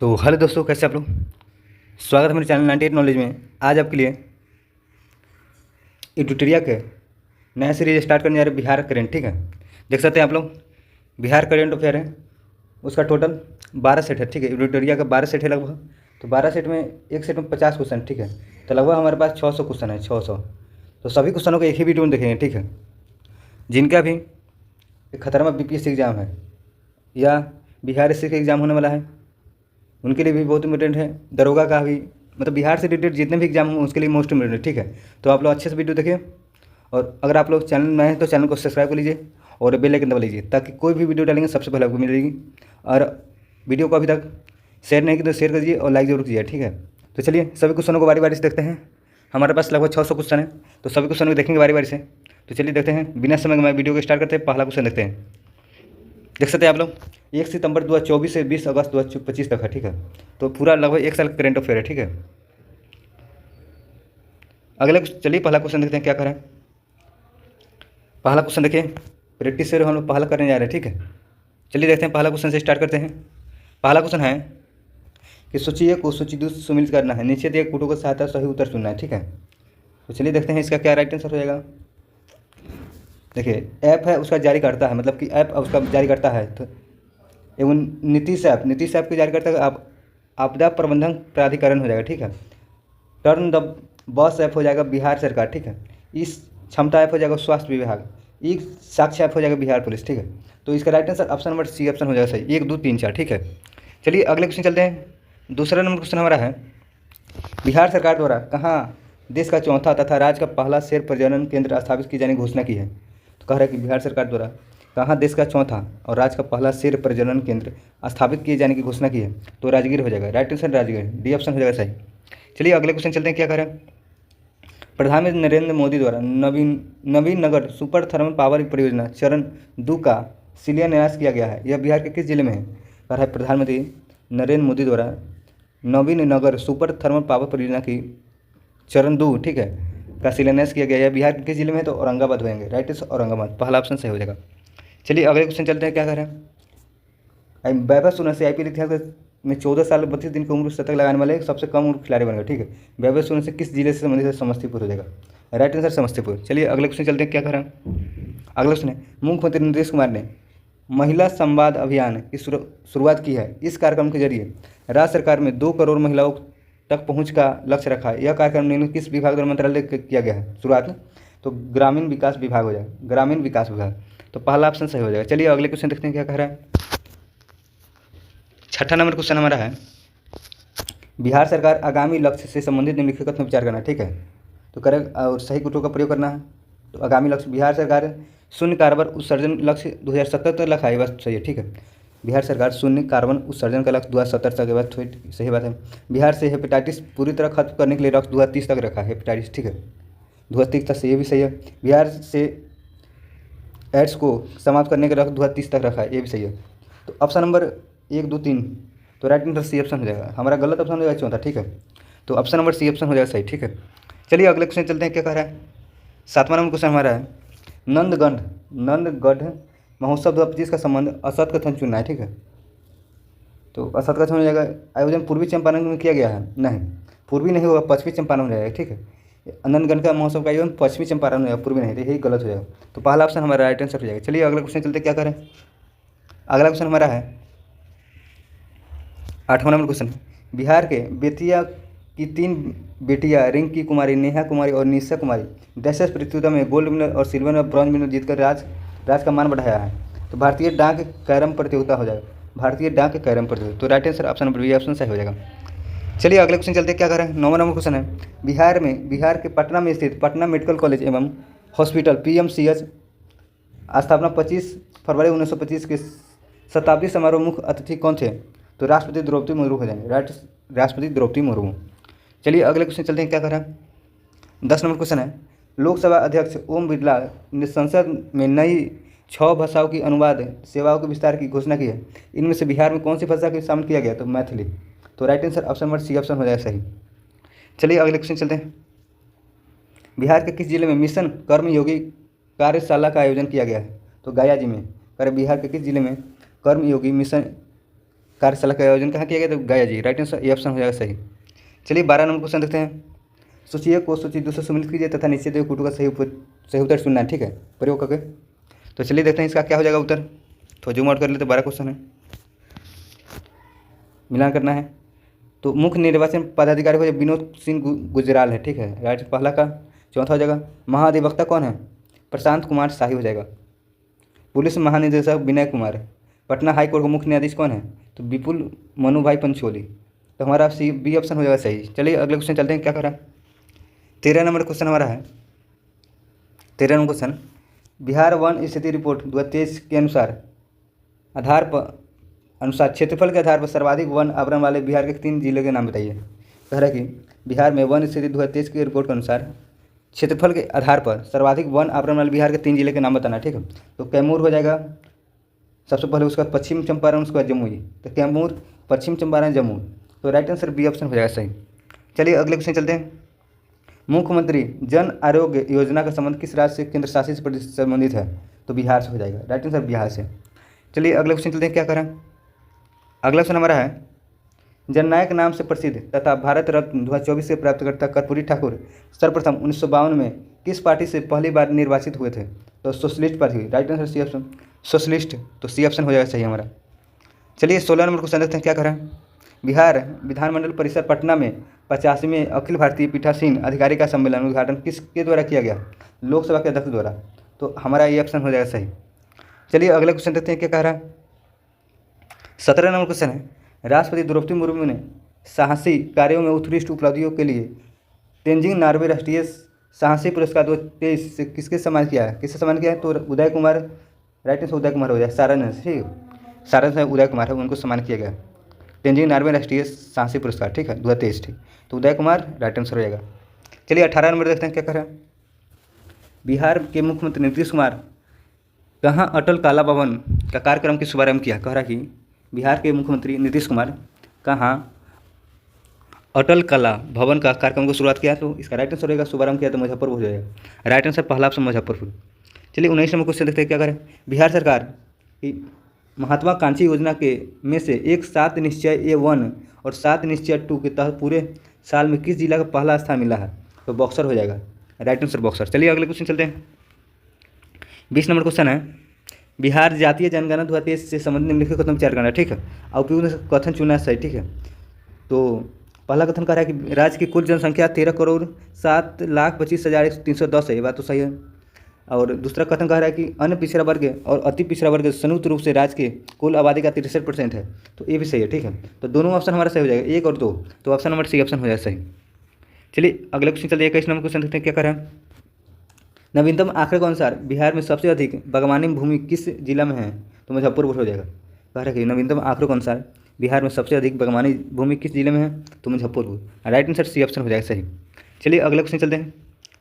तो हेलो दोस्तों, कैसे आप लोग। स्वागत है मेरे चैनल 98 नॉलेज में। आज आपके लिए ट्यूटोरियल के नया सीरीज स्टार्ट करने जा रहे हैं, बिहार करेंट। ठीक है, देख सकते हैं आप लोग, बिहार करेंट अफेयर है। उसका टोटल 12 सेट है। ठीक है, ट्यूटोरियल का 12 सेट है लगभग। तो 12 सेट में एक सेट में 50 क्वेश्चन। ठीक है, तो लगभग हमारे पास 600 क्वेश्चन है, 600। तो सभी क्वेश्चनों को एक ही वीडियो में देखेंगे। ठीक है, जिनका भी एक खतरनाक बीपीएससी एग्ज़ाम है या बिहार एससी का एग्ज़ाम होने वाला है, उनके लिए भी बहुत इंपॉर्टेंट है। दरोगा का भी, मतलब बिहार से रिलेटेड जितने भी एग्जाम हों उसके लिए मोस्ट इंपॉर्टेंट है। ठीक है, तो आप लोग अच्छे से वीडियो देखिए, और अगर आप लोग चैनल नए हैं तो चैनल को सब्सक्राइब कर लीजिए और बेल आइकन दबा लीजिए, ताकि कोई भी वीडियो डालेंगे सबसे पहले आपको मिलेगी। और वीडियो को अभी तक शेयर नहीं किया तो शेयर कर दीजिए और लाइक जरूर कीजिए। ठीक है, तो चलिए सभी क्वेश्चनों को बारी बारी से देखते हैं। हमारे पास लगभग 600 क्वेश्चन है, तो सभी क्वेश्चन को देखेंगे बारी बारी से। तो चलिए देखते हैं, बिना समय में वीडियो को स्टार्ट करते हैं। पहला क्वेश्चन देखते हैं। देख सकते हैं आप लोग, 1 सितंबर 2024 से 20 अगस्त 2025 तक है। ठीक है, तो पूरा लगभग एक साल का करेंट अफेयर है। ठीक है, अगले चलिए पहला क्वेश्चन देखते हैं क्या करें। पहला क्वेश्चन देखिए, प्रैक्टिस से हम लोग पहला करने जा रहे हैं। ठीक है, चलिए देखते हैं, पहला क्वेश्चन से स्टार्ट करते हैं। पहला क्वेश्चन है कि सूची को सूची दूसरी सम्मिलित करना है, नीचे दिए कोटों की सहायता सही उत्तर चुनना है। ठीक है, तो चलिए देखते हैं इसका क्या राइट आंसर हो जाएगा। देखिए, ऐप है उसका जारी करता है, मतलब कि ऐप उसका जारी करता है। तो एवं नीतीश ऐप की जारी करता है आप आपदा प्रबंधन प्राधिकरण हो जाएगा। ठीक है, टर्न द बस ऐप हो जाएगा बिहार सरकार। ठीक है, इस क्षमता ऐप हो जाएगा स्वास्थ्य विभाग, ई साक्ष्य ऐप हो जाएगा बिहार पुलिस। ठीक है, तो इसका right answer option number C option हो जाएगा सही। 1 2 3 4। ठीक है, चलिए अगले क्वेश्चन चलते हैं। दूसरा नंबर क्वेश्चन हमारा है, बिहार सरकार द्वारा कहाँ देश का चौथा तथा राज्य का पहला शेर प्रजनन केंद्र स्थापित किए जाने की घोषणा की है। तो कह रहा है कि बिहार सरकार द्वारा कहाँ देश का चौथा और राज्य का पहला शेर प्रजनन केंद्र स्थापित किए जाने की घोषणा की है। तो राजगीर हो जाएगा, right answer Rajgir, D option हो जाएगा सही। चलिए अगले क्वेश्चन चलते हैं, क्या करें। प्रधानमंत्री नरेंद्र मोदी द्वारा नवीन नगर सुपर थर्मल पावर परियोजना चरण 2 का शिलान्यास किया गया है। यह बिहार के किस जिले में है। कह रहा है प्रधानमंत्री नरेंद्र मोदी द्वारा नवीन नगर सुपर थर्मल पावर परियोजना की चरण 2, ठीक है, का शिलान्यास किया गया है। बिहार के किस जिले में है। तो औरंगाबाद हो जाएंगे, राइट आंसर औरंगाबाद, पहला ऑप्शन सही हो जाएगा। चलिए अगले क्वेश्चन चलते हैं, क्या करें। वैभव सूर्यवंशी आईपीएल इतिहास में 14 साल 32 दिन की उम्र शतक लगाने वाले सबसे कम उम्र खिलाड़ी बन गए। ठीक है, वैभव सूर्यवंशी किस जिले से संबंधित है। समस्तीपुर हो जाएगा, राइट आंसर समस्तीपुर। चलिए अगले क्वेश्चन चलते हैं, क्या करें। अगला क्वेश्चन है, मुख्यमंत्री नीतीश कुमार ने महिला संवाद अभियान की शुरुआत की है। इस कार्यक्रम के जरिए राज्य सरकार में 2 करोड़ महिलाओं तक पहुंच का लक्ष्य रखा है। यह कार्यक्रम निम्न किस विभाग द्वारा मंत्रालय किया गया है शुरुआत में। तो ग्रामीण विकास विभाग हो जाएगा, ग्रामीण विकास विभाग, तो पहला ऑप्शन सही हो जाएगा। चलिए अगले क्वेश्चन देखते हैं, क्या कह रहा है। छठा नंबर क्वेश्चन हमारा है, बिहार सरकार आगामी लक्ष्य से संबंधित निम्नलिखित कथन में विचार करना। ठीक है, तो करेक्ट और सही कोटों का प्रयोग करना है। तो आगामी लक्ष्य, बिहार सरकार शून्य कार्बन उत्सर्जन लक्ष्य 2070 तक रखा है, बात सही है। ठीक है, बिहार सरकार शून्य कार्बन उत्सर्जन का लक्ष्य 2070 तक, बात सही बात है। बिहार से हेपेटाइटिस पूरी तरह खत्म करने के लिए लक्ष्य 2030 तक रखा है हेपेटाइटिस। ठीक है, 2030 तक से, ये भी सही है। बिहार से एड्स को समाप्त करने का लक्ष्य 2030 तक रखा है, ये भी सही है। तो ऑप्शन नंबर 1 2 3, तो राइट आंसर सी ऑप्शन हो जाएगा। हमारा गलत ऑप्शन हो जाएगा चौथा। ठीक है, तो ऑप्शन नंबर सी ऑप्शन हो जाएगा सही। ठीक है, चलिए अगले क्वेश्चन चलते हैं, क्या कह रहा है। 7वां नंबर क्वेश्चन हमारा है, नंदगढ़ महोत्सव 2025 का संबंध असत कथन चुनना है। ठीक है, तो असत कथन हो जाएगा, आयोजन पूर्वी चंपारण में किया गया है। नहीं, पूर्वी नहीं होगा, पश्चिमी चंपारण हो जाएगा। ठीक है, नंदगढ़ का महोत्सव का आयोजन पश्चिमी चंपारण में होगा, पूर्वी नहीं, तो यही गलत हो जाएगा। तो पहला ऑप्शन हमारा राइट आंसर हो जाएगा। चलिए अगला क्वेश्चन चलते, क्या करें। अगला क्वेश्चन हमारा है 8वां नंबर क्वेश्चन, बिहार के बेतिया की 3 बेटियां रिंकी कुमारी, नेहा कुमारी और निशा कुमारी डैशेस प्रतियोगिता में गोल्ड मेडल और सिल्वर और ब्रॉन्ज मेडल जीतकर राज का मान बढ़ाया है। तो भारतीय डाक कैरम प्रतियोगिता हो जाएगा, भारतीय डाक कैरम प्रतियोगिता, तो right answer option number B option सही हो जाएगा। चलिए अगले क्वेश्चन चलते, क्या करें। 9वां नंबर क्वेश्चन है, बिहार के पटना में स्थित पटना मेडिकल कॉलेज एवं हॉस्पिटल PMCH स्थापना 25 फरवरी 1925 के शताब्दी समारोह मुख्य अतिथि कौन थे। तो राष्ट्रपति द्रौपदी मुर्मू हो जाएंगे, राइट, राष्ट्रपति द्रौपदी मुर्मू। चलिए अगले क्वेश्चन चलते हैं, क्या करें। 10 नंबर क्वेश्चन है, लोकसभा अध्यक्ष ओम बिरला ने संसद में नई 6 भाषाओं की अनुवाद सेवाओं के विस्तार की घोषणा की है। इनमें से बिहार में कौन सी भाषा को शामिल किया गया। तो मैथिली, तो right answer option number C option हो जाएगा सही। चलिए अगले क्वेश्चन चलते हैं, बिहार के किस जिले में मिशन कर्मयोगी कार्यशाला का आयोजन किया गया है। तो गया जी में। बिहार के किस जिले में कर्मयोगी मिशन कार्यशाला का आयोजन कहाँ किया गया? तो गया जी, राइट आंसर, ये ऑप्शन हो जाएगा सही। चलिए 12 नंबर क्वेश्चन देखते हैं। सूची एक को सूची 2 से सम्मिलित कीजिए तथा नीचे दिए कोटों का सही उत्तर चुनना है, ठीक है, प्रयोग करके। तो चलिए देखते हैं इसका क्या हो जाएगा उत्तर। तो जूम आउट कर लेते, 12 क्वेश्चन है, मिलान करना है। तो मुख्य निर्वाचन पदाधिकारी को विनोद सिंह गुजराल है, ठीक है, राइट पहला का। चौथा हो जाएगा महाधिवक्ता कौन है? प्रशांत कुमार शाही हो जाएगा। पुलिस महानिदेशक विनय कुमार। पटना हाई कोर्ट का मुख्य न्यायाधीश कौन है? तो विपुल मनुभाई पंचोली। तो हमारा सी बी ऑप्शन हो जाएगा सही। चलिए अगले क्वेश्चन चलते हैं, क्या करा। 13 नंबर क्वेश्चन हमारा है। 13 नंबर क्वेश्चन, बिहार वन स्थिति रिपोर्ट 2023 के अनुसार क्षेत्रफल के आधार पर सर्वाधिक वन आवरण वाले बिहार के 3 जिले के नाम बताइए। कह रहा है कि बिहार में वन स्थिति 2023 की रिपोर्ट के अनुसार क्षेत्रफल के आधार पर सर्वाधिक वन आवरण वाले बिहार के 3 जिले के नाम बताना, ठीक है। तो कैमूर हो जाएगा सबसे पहले, उसके बाद पश्चिम चंपारण, उसके बाद जमुई। तो कैमूर, पश्चिम चंपारण, जम्मू। तो राइट आंसर बी ऑप्शन हो जाएगा सही। चलिए अगले क्वेश्चन चलते हैं। मुख्यमंत्री जन आरोग्य योजना का संबंध किस राज्य से केंद्र शासित प्रदेश से संबंधित है? तो बिहार से हो जाएगा, राइट आंसर बिहार से। चलिए अगले क्वेश्चन चलते हैं, क्या करें। अगला क्वेश्चन हमारा है, जननायक नाम से प्रसिद्ध तथा भारत रत्न 2024 से प्राप्तकर्ता कर्पूरी ठाकुर सर्वप्रथम 1952 में किस पार्टी से पहली बार निर्वाचित हुए थे? तो सोशलिस्ट पार्टी हुई, right answer C option, socialist. तो सी ऑप्शन हो जाएगा सही हमारा। चलिए 16 नंबर क्वेश्चन देखते हैं, क्या करें। बिहार विधानमंडल परिसर पटना में 85वें अखिल भारतीय पीठासीन अधिकारी का सम्मेलन उद्घाटन किसके द्वारा किया गया? लोकसभा के अध्यक्ष द्वारा। तो हमारा ये ऑप्शन हो जाएगा सही। चलिए अगला क्वेश्चन देखते हैं, क्या कह रहा है। 17 नंबर क्वेश्चन है, राष्ट्रपति द्रौपदी मुर्मू ने साहसी कार्यों में उत्कृष्ट उपलब्धियों के लिए तेंजिंग नॉर्वे राष्ट्रीय साहसी पुरस्कार 2023 से किसके सम्मान किया है? किससे सम्मान किया है? तो उदय कुमार, राइट आंसर उदय कुमार हो जाए, सारांश, ठीक है, सारांश उदय कुमार है, उनको सम्मान किया गया तेंजिंग नॉर्वे राष्ट्रीय साहसी पुरस्कार, ठीक है, 2023, ठीक। तो उदय कुमार राइट आंसर हो जाएगा। चलिए 18 नंबर देखते हैं, क्या करें। बिहार के मुख्यमंत्री नीतीश कुमार कहाँ अटल कला भवन का कार्यक्रम की शुभारंभ किया? कह रहा कि बिहार के मुख्यमंत्री नीतीश कुमार कहाँ अटल कला भवन का कार्यक्रम को शुरुआत किया? तो इसका राइट आंसर रहेगा शुभारंभ किया तो मुजफ्फरपुर हो जाएगा, राइट आंसर पहला ऑप्शन मुजफ्फरपुर। चलिए 19 नंबर क्वेश्चन देखते हैं, क्या करें। बिहार सरकार की महत्वाकांक्षी योजना के में से एक 7 निश्चय A1 और 7 निश्चय 2 के तहत पूरे साल में किस जिला का पहला स्थान मिला है? तो बक्सर हो जाएगा, राइट आंसर बक्सर। चलिए अगले क्वेश्चन चलते हैं। 20 नंबर क्वेश्चन है, बिहार जातीय जनगणना 2023 से संबंधित निम्नलिखित कथन विचार करना, ठीक है, और उपयुक्त कथन चुनना है सही, ठीक है। तो पहला कथन कह रहा है कि राज्य की कुल जनसंख्या 13,07,25,310 है, ये बात तो सही है। और दूसरा कथन कह रहा है कि अन्य पिछड़ा वर्ग और अति पिछड़ा वर्ग संयुक्त रूप से राज्य के कुल आबादी का 63% है, तो ये भी सही है, ठीक है। तो दोनों ऑप्शन हमारा सही हो जाएगा, 1 और 2। तो ऑप्शन नंबर सी ऑप्शन हो जाएगा सही। चलिए अगले क्वेश्चन चलिए 21 नंबर क्वेश्चन देखते हैं, क्या कह रहा है। नवीनतम आंकड़े के अनुसार बिहार में सबसे अधिक बागवानी भूमि किस जिला में है? तो मुजफ्फरपुर हो जाएगा। कह रहा है कि नवीनतम आंकड़ों के अनुसार बिहार में सबसे अधिक बागवानी भूमि किस जिले में है? तो Muzaffarpur, right answer C option हो जाएगा सही। चलिए अगला क्वेश्चन चलते हैं।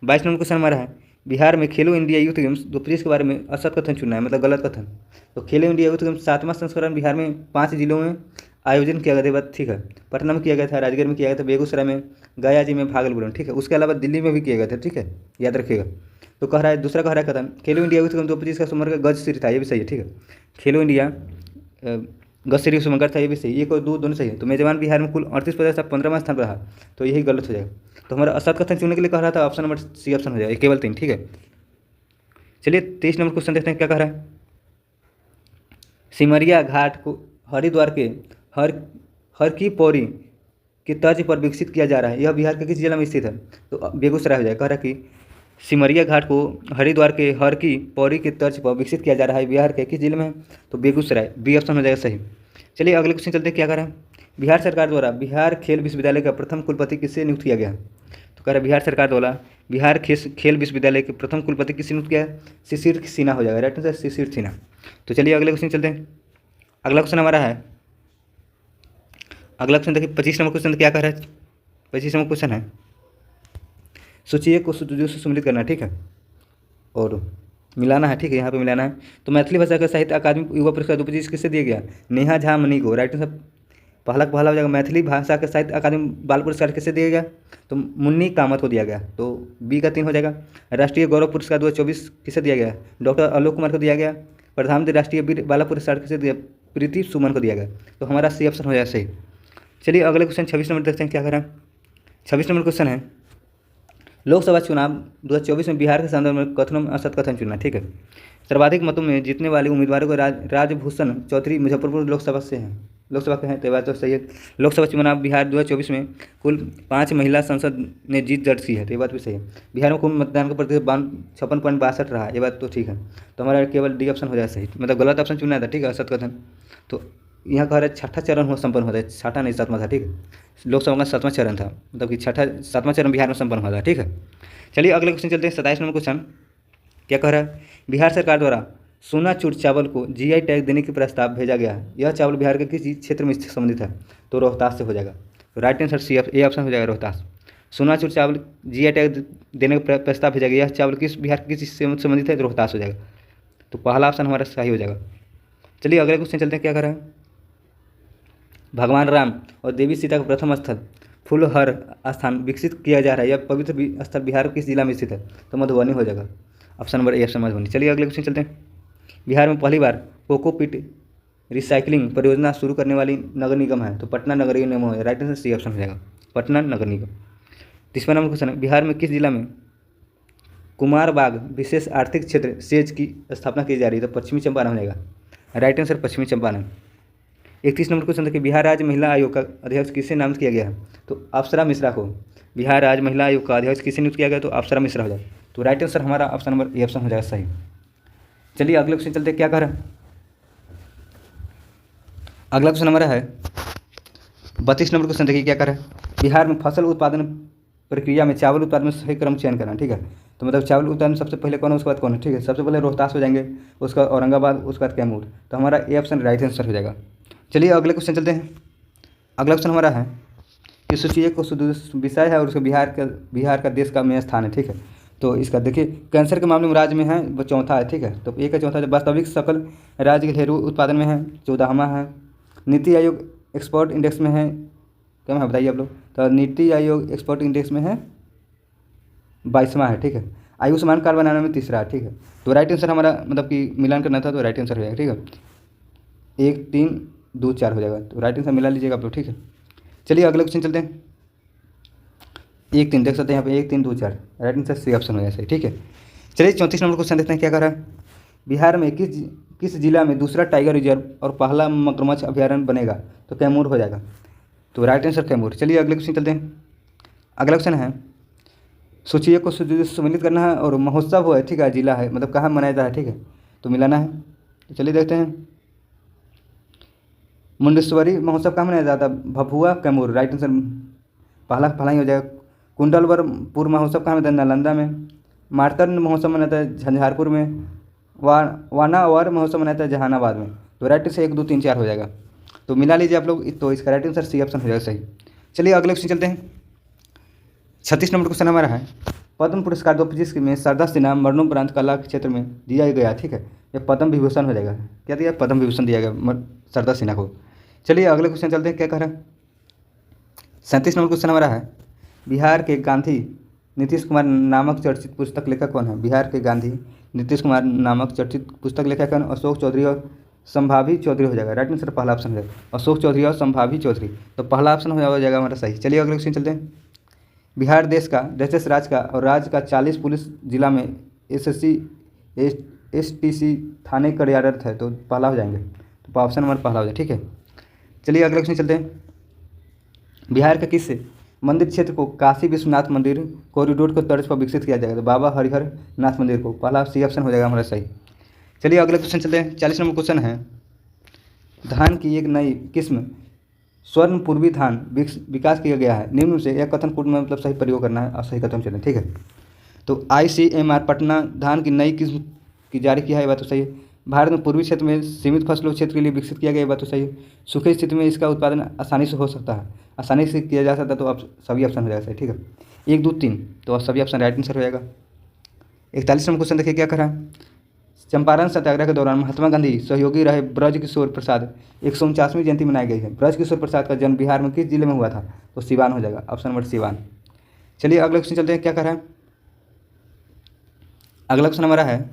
22 नंबर क्वेश्चन हमारा है, बिहार में खेलो इंडिया यूथ गेम्स 2025 के बारे में असत कथन चुनना है, मतलब गलत कथन। तो खेलो इंडिया यूथ गेम्स 7वां संस्करण बिहार में 5 जिलों में आयोजन किया गया था, बात ठीक है। पटना में किया गया था, राजगीर में किया गया था, बेगूसराय में, गया जी में, भागलपुर में, ठीक है। उसके अलावा दिल्ली में भी किया गया था, ठीक है, याद रखिएगा। तो कह रहा है, दूसरा कह रहा है कथन, खेलो इंडिया यूथ गेम्स 2025 का शुभारंभ गज श्री था, ये भी सही है, ठीक है। खेलो इंडिया गज श्री शुभारंभ था, ये भी सही, 1 और 2 दोनों सही है। तो मेजबान बिहार में कुल 38 पदक था, 15वां स्थान पर रहा, तो यही गलत हो जाएगा। तो हमारा असत कथन चुनने के लिए कह रहा था, ऑप्शन नंबर सी ऑप्शन हो जाएगा, केवल 3, ठीक है। चलिए 23 नंबर क्वेश्चन देखते हैं, क्या कह रहा है। सिमरिया घाट को हरिद्वार के हर की पौड़ी के तर्ज पर विकसित किया जा रहा है, यह बिहार के किस जिला में स्थित है? तो बेगूसराय हो जाएगा। कह रहा है कि सिमरिया घाट को हरिद्वार के हर की पौड़ी के तर्ज पर विकसित किया जा रहा है, बिहार के किस जिले में? तो बेगूसराय, बी ऑप्शन हो जाएगा सही। चलिए अगले क्वेश्चन चलते हैं, क्या कर रहे हैं। बिहार सरकार द्वारा बिहार खेल विश्वविद्यालय का प्रथम कुलपति किससे नियुक्त किया गया? तो कह रहा है बिहार सरकार द्वारा बिहार खेल विश्वविद्यालय के प्रथम कुलपति किससे नियुक्त किया है? शिशिर सिन्हा हो जाएगा, राइट आंसर शिशिर सिन्हा। तो चलिए अगले क्वेश्चन चलते हैं। अगला क्वेश्चन हमारा है, अगला क्वेश्चन देखिए 25 नंबर क्वेश्चन क्या कह रहा है। 25 नंबर क्वेश्चन है, सूची 1 को सूची 2 से सम्मिलित करना है, ठीक है, और मिलाना है, ठीक है, यहाँ पे मिलाना है। तो मैथिली भाषा का साहित्य अकादमी युवा पुरस्कार 2025 किससे दिया गया? नेहा झा मनी को, राइट आंसर पहला हो जाएगा। मैथिली भाषा का साहित्य अकादमी बाल पुरस्कार किससे दिया गया? तो मुन्नी कामत को दिया गया, तो बी का 3 हो जाएगा। राष्ट्रीय गौरव पुरस्कार 2024 किसे दिया गया? डॉक्टर आलोक कुमार को दिया गया। प्रधानमंत्री राष्ट्रीय वीर बाला पुरस्कार किसे दिया? प्रीति सुमन को दिया गया। तो हमारा सी ऑप्शन हो जाएगा सही। चलिए अगले क्वेश्चन 26 नंबर देखते हैं क्या करा। 26 नंबर क्वेश्चन है, लोकसभा चुनाव 2024 में बिहार के संदर्भ में कथनों असत-कथन चुनना। ठीक है, सर्वाधिक मतों में जीतने वाले उम्मीदवारों को राजभूषण चौधरी मुजफ्फरपुर लोकसभा से हैं, लोकसभा के हैं, तो ये बात तो सही है। लोकसभा चुनाव बिहार 2024 में कुल 5 महिला सांसद ने जीत दर्ज की है, तो ये बात भी सही है। बिहार में कुल मतदान का प्रतिशत 56.62 रहा, ये बात तो ठीक है। तो हमारा केवल डी ऑप्शन हो जाए सही, मतलब गलत ऑप्शन चुना था। ठीक है, असत कथन। तो यहाँ कह रहा है छठा चरण हो संपन्न होता है, छठा नहीं 7वां था। ठीक है, लोकसभा का 7वां चरण था, मतलब कि 7वां चरण बिहार में संपन्न हुआ था। ठीक है, चलिए अगले क्वेश्चन चलते हैं। 27 नंबर क्वेश्चन क्या कह रहा है, बिहार सरकार द्वारा सोना चूर चावल को जीआई टैग देने के प्रस्ताव भेजा गया है। यह चावल बिहार के किस क्षेत्र में संबंधित है? तो रोहतास से हो जाएगा। तो right answer C A option हो जाएगा, रोहतास। सोना चूर चावल जीआई टैग देने का प्रस्ताव भेजा गया, यह चावल किस बिहार के किस से संबंधित है? तो रोहतास हो जाएगा। तो पहला ऑप्शन हमारा सही हो जाएगा। चलिए अगले क्वेश्चन चलते हैं, क्या कर रहा है, भगवान राम और देवी सीता का प्रथम स्थल फूलहर स्थान विकसित किया जा रहा है, यह पवित्र स्थल बिहार किस जिला में स्थित है? तो मधुबनी हो जाएगा, option number A option Madhubani. चलिए अगले क्वेश्चन चलते हैं, बिहार में पहली बार कोकोपीट रिसाइकलिंग परियोजना शुरू करने वाली नगर निगम है? तो पटना नगर निगम है, राइट आंसर सी ऑप्शन हो जाएगा, पटना नगर निगम। 30वां नंबर क्वेश्चन है, बिहार में किस जिला में कुमारबाग विशेष आर्थिक क्षेत्र सेज की स्थापना की जा रही है? तो पश्चिमी चंपारण हो जाएगा, राइट आंसर पश्चिमी चंपारण। 31 नंबर क्वेश्चन देखिए, बिहार राज्य महिला आयोग का अध्यक्ष किसे नामित किया गया है? तो अप्सरा मिश्रा को बिहार राज्य महिला आयोग का अध्यक्ष किसे नियुक्त किया गया? तो अप्सरा मिश्रा हो जाएगा। तो राइट आंसर हमारा ऑप्शन नंबर ए ऑप्शन हो जाएगा सही। चलिए अगले क्वेश्चन चलते, क्या कर रहा है, अगला क्वेश्चन हमारा है 32 नंबर क्वेश्चन देखिए, क्या कर रहा है, बिहार में फसल उत्पादन प्रक्रिया में चावल उत्पादन में सही क्रम चयन करना। ठीक है, तो मतलब चावल उत्पादन सबसे पहले कौन है, उसके बाद कौन है? ठीक है, सबसे पहले रोहतास हो जाएंगे, उसका औरंगाबाद, उसके बाद कैमूर। तो हमारा ए ऑप्शन राइट आंसर हो जाएगा। चलिए अगले क्वेश्चन चलते हैं। अगला क्वेश्चन हमारा है कि सोचिए को विषय है और उसका बिहार का देश का में स्थान है। ठीक है, तो इसका देखिए, कैंसर के मामले में राज्य में है वो चौथा है। ठीक है, तो एक का चौथा, वास्तविक सकल राज्य घरेलू उत्पादन में है 14वां है। नीति आयोग एक्सपोर्ट इंडेक्स में है, क्या है बताइए आप लोग? तो नीति आयोग एक्सपोर्ट इंडेक्स में है 22वां है। ठीक है, आयुष्मान कार्ड बनाने में तीसरा है। ठीक है, तो राइट आंसर हमारा मतलब कि मिलान करना था, तो राइट आंसर हो जाएगा। ठीक है, 1 3 2 4 हो जाएगा, तो राइट आंसर मिला लीजिएगा आप लोग। ठीक है, चलिए अगले क्वेश्चन चलते हैं। 1 3 देख सकते हैं यहाँ पे, 1 3 2 4, राइट आंसर सी ऑप्शन हो जाए सही। ठीक है, चलिए 34 नंबर क्वेश्चन देखते हैं, क्या कर रहा है, बिहार में किस जिला में दूसरा टाइगर रिजर्व और पहला मगरमच्छ अभ्यारण्य बनेगा? तो कैमूर हो जाएगा, तो राइट आंसर कैमूर। चलिए अगले क्वेश्चन चलते हैं। अगला क्वेश्चन है, सोचिए को सम्मिलित करना है और महोत्सव है। ठीक है, जिला है, मतलब कहाँ मनाया जाता है। ठीक है, तो मिलाना है। तो चलिए देखते हैं, मुंडेश्वरी महोत्सव कहाँ मनाया जाता है? भभुआ कैमूर, राइट आंसर पहला ही हो जाएगा। कुंडलवरपुर महोत्सव कहाँ में? नालंदा में। मार्तंड महोत्सव मनाता है झंझारपुर में। वानावर महोत्सव मनाता है जहानाबाद में। तो राइट से 1 2 3 4 हो जाएगा, तो मिला लीजिए आप लोग, तो इसका राइट आंसर सी ऑप्शन हो जाएगा सही। चलिए अगले क्वेश्चन चलते हैं। 36 नंबर क्वेश्चन हमारा है, पद्म पुरस्कार 2025 में शारदा सिन्हा मरणोपरांत कला के क्षेत्र में दिया गया। ठीक है, यह पद्म विभूषण हो जाएगा। क्या दिया? पद्म विभूषण दिया गया शारदा सिन्हा को। चलिए अगले क्वेश्चन चलते हैं, क्या कह रहा है, 37 नंबर क्वेश्चन हमारा है, बिहार के गांधी नीतीश कुमार नामक चर्चित पुस्तक लेखक कौन है? बिहार के गांधी नीतीश कुमार नामक चर्चित पुस्तक लेखक कौन? अशोक चौधरी और संभावी चौधरी हो जाएगा, राइट आंसर पहला ऑप्शन हो जाएगा, अशोक चौधरी और संभावी चौधरी। तो पहला ऑप्शन हो जाएगा हमारा सही। चलिए अगले क्वेश्चन चलते हैं, बिहार देश राज्य का और राज्य का 40 पुलिस जिला में STC थाने कार्यरत है, तो पहला हो जाएंगे, तो ऑप्शन नंबर पहला हो जाए। ठीक है, चलिए अगले क्वेश्चन चलते हैं, बिहार के किस मंदिर क्षेत्र को काशी विश्वनाथ मंदिर कॉरिडोर को तर्ज पर विकसित किया जाएगा? तो बाबा हरिहर नाथ मंदिर को, पहला सी ऑप्शन हो जाएगा हमारा सही। चलिए अगले क्वेश्चन चलते हैं। 40 नंबर क्वेश्चन है, धान की एक नई किस्म स्वर्ण पूर्वी धान विकास किया गया है, निम्न से एक कथन पूर्ण में मतलब सही प्रयोग करना है और सही कथन चलें। ठीक है, तो ICMR पटना धान की नई किस्म की जारी किया है, ये बात तो सही है। भारत में पूर्वी क्षेत्र में सीमित फसलों क्षेत्र के लिए विकसित किया गया, ये बात तो सही है। सूखी स्थिति में इसका उत्पादन आसानी से हो सकता है, आसानी से किया जा सकता है, तो अब सभी ऑप्शन हो जाएगा सही। ठीक है, 1 2 3, तो सभी ऑप्शन राइट आंसर हो जाएगा। 41 नंबर क्वेश्चन देखिए, क्या करा, चंपारण सत्याग्रह के दौरान महात्मा गांधी सहयोगी रहे ब्रजकिशोर प्रसाद 149वीं जयंती मनाई गई है। ब्रजकिशोर प्रसाद का जन्म बिहार में किस जिले में हुआ था? तो सिवान हो जाएगा, ऑप्शन नंबर सिवान। चलिए अगले क्वेश्चन चलते हैं, क्या कर रहा है, अगला क्वेश्चन हमारा है,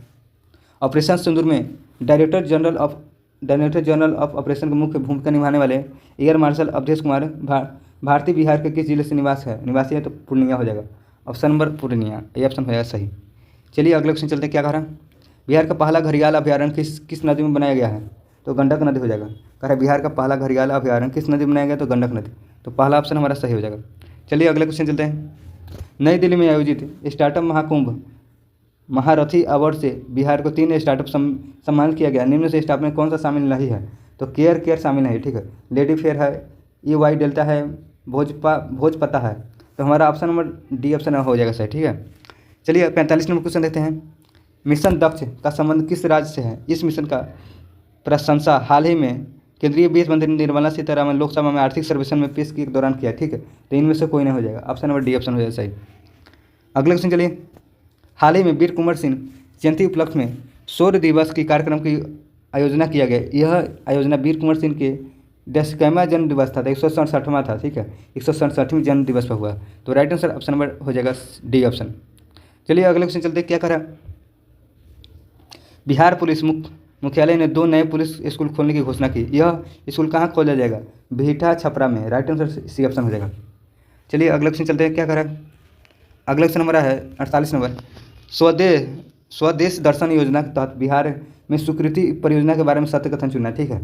ऑपरेशन सिंदूर में director general of director general of operation की मुख्य भूमिका निभाने वाले एयर मार्शल अवधेश कुमार भारतीय बिहार के किस जिले से निवासी है? तो पूर्णिया हो जाएगा। ऑप्शन नंबर पूर्णिया, ये ऑप्शन हो जाएगा सही। चलिए अगले क्वेश्चन चलते हैं। क्या कह रहा है? बिहार का पहला घड़ियाल अभ्यारण्य किस नदी में बनाया गया है? तो गंडक नदी हो जाएगा। कह रहा है बिहार का पहला घड़ियाल अभ्यारण्य किस नदी में बनाया गया? तो गंडक नदी। तो पहला ऑप्शन हमारा सही हो जाएगा। चलिए अगले क्वेश्चन चलते हैं। नई दिल्ली में आयोजित स्टार्टअप महाकुंभ महारथी अवार्ड से बिहार को 3 स्टार्टअप सम्मानित किया गया। निम्न से स्टार्टअप में कौन सा शामिल नहीं है? तो केयर शामिल नहीं, ठीक है। लेडी फेयर है, EY डेल्टा है, भोजपता है। तो हमारा ऑप्शन नंबर डी ऑप्शन हो जाएगा सही, ठीक है। चलिए 45 नंबर क्वेश्चन देखते हैं। मिशन दक्ष का संबंध किस राज्य से है? इस मिशन का प्रशंसा हाल ही में केंद्रीय वित्त मंत्री निर्मला सीतारामन लोकसभा में आर्थिक सर्वेक्षण में पेश के दौरान किया, ठीक है। तो इनमें से कोई नहीं हो जाएगा। ऑप्शन नंबर डी ऑप्शन हो जाएगा सही। अगले क्वेश्चन चलिए। हाल ही में वीर कुंवर सिंह जयंती उपलक्ष्य में शौर्य दिवस की कार्यक्रम की आयोजना किया गया। यह आयोजना वीर कुंवर सिंह के 10वां जन्म दिवस था, 167वां था, ठीक है। 167वीं जन्म दिवस पर हुआ। तो राइट आंसर ऑप्शन नंबर हो जाएगा डी ऑप्शन। चलिए अगले क्वेश्चन चलते हैं। क्या करा? बिहार पुलिस मुख्यालय ने 2 नए पुलिस स्कूल खोलने की घोषणा की। यह स्कूल कहाँ खोला जाएगा? बिहटा छपरा में। राइट आंसर सी ऑप्शन हो जाएगा। चलिए अगले क्वेश्चन चलते हैं। क्या करा? अगला क्वेश्चन हमारा है 48 नंबर। स्वदेश दर्शन योजना के तहत बिहार में स्वीकृति परियोजना के बारे में सत्य कथन चुनना है, ठीक है।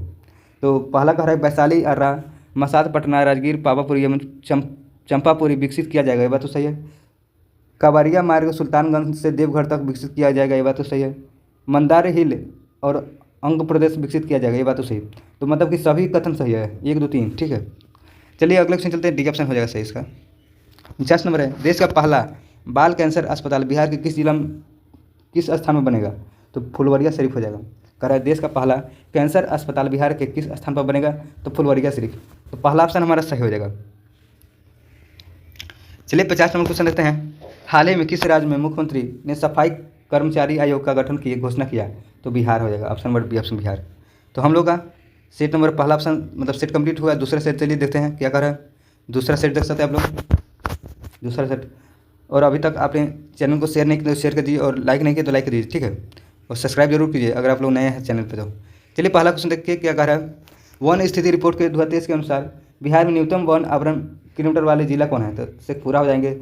तो पहला कह रहा है वैशाली अर्रा मसाद पटना राजगीर पावापुरी एवं चंपापुरी विकसित किया जाएगा, ये बात तो सही है। कांवरिया मार्ग सुल्तानगंज से देवघर तक विकसित किया जाएगा, ये बात तो सही है। मंदार हिल और अंग प्रदेश विकसित किया जाएगा, ये बात तो सही। तो मतलब कि सभी कथन सही है, 1 2 3, ठीक है। चलिए अगले क्वेश्चन चलते हैं। डी ऑप्शन हो जाएगा सही इसका। 50 नंबर है। देश का पहला बाल कैंसर अस्पताल बिहार के किस स्थान में बनेगा? तो फुलवरिया शरीफ हो जाएगा। कह रहा है देश का पहला कैंसर अस्पताल बिहार के किस स्थान पर बनेगा? तो फुलवरिया शरीफ। तो पहला ऑप्शन हमारा सही हो जाएगा। चलिए 50 नंबर क्वेश्चन देखते हैं। हाल ही में किस राज्य में मुख्यमंत्री ने सफाई कर्मचारी आयोग का गठन की घोषणा किया? तो बिहार हो जाएगा। Option number B option Bihar. तो हम लोग का सेट नंबर पहला ऑप्शन मतलब सेट कंप्लीट हुआ। दूसरा सेट चलिए देखते हैं क्या कर रहा है। दूसरा सेट देख सकते हैं आप लोग, दूसरा सेट। और अभी तक आपने चैनल को शेयर नहीं किया तो शेयर कर दीजिए, और लाइक नहीं किया तो लाइक कर दीजिए, ठीक है। और सब्सक्राइब जरूर कीजिए अगर आप लोग नए हैं चैनल पर। तो चलिए पहला क्वेश्चन देखिए क्या कह रहा है। वन स्थिति रिपोर्ट के 2023 के अनुसार बिहार में न्यूनतम वन आवरण किलोमीटर वाले जिला कौन है? तो शेखपुरा हो जाएंगे,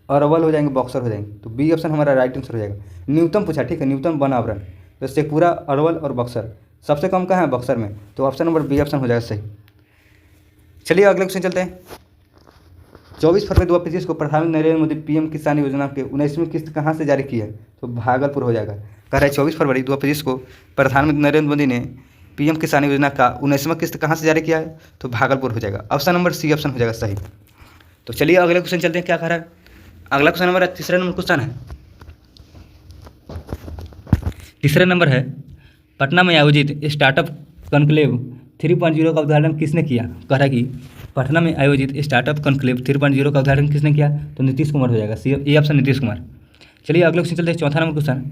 अरवल हो जाएंगे, बक्सर हो जाएंगे। तो बी ऑप्शन हमारा राइट आंसर हो जाएगा। न्यूनतम पूछा, ठीक है, न्यूनतम वन आवरण। तो शेखपुरा, अरवल और बक्सर। सबसे कम कहाँ है? बक्सर में। तो ऑप्शन नंबर बी ऑप्शन हो जाएगा सही। चलिए अगले क्वेश्चन चलते हैं। 24 फरवरी 2025 को प्रधानमंत्री नरेंद्र मोदी PM किसान योजना के 19वीं किस्त कहाँ से जारी की है? तो भागलपुर हो जाएगा। कह रहा है 24 फरवरी 2025 को प्रधानमंत्री नरेंद्र मोदी ने PM किसान योजना का 19वां किस्त कहाँ से जारी किया है? तो भागलपुर हो जाएगा। ऑप्शन नंबर सी ऑप्शन हो जाएगा सही। तो चलिए अगले क्वेश्चन चलते हैं। क्या कह रहा है? अगला क्वेश्चन हमारा तीसरा नंबर क्वेश्चन है। तीसरा नंबर है पटना में आयोजित स्टार्टअप कॉन्क्लेव 3.0 का उद्घाटन किसने किया? कह रहा है कि पटना में आयोजित स्टार्टअप कॉन्क्लेव 3.0 का उद्घाटन किसने किया? तो नीतीश कुमार हो जाएगा। ये ऑप्शन नीतीश कुमार। चलिए अगले क्वेश्चन चलते हैं। चौथा नंबर क्वेश्चन।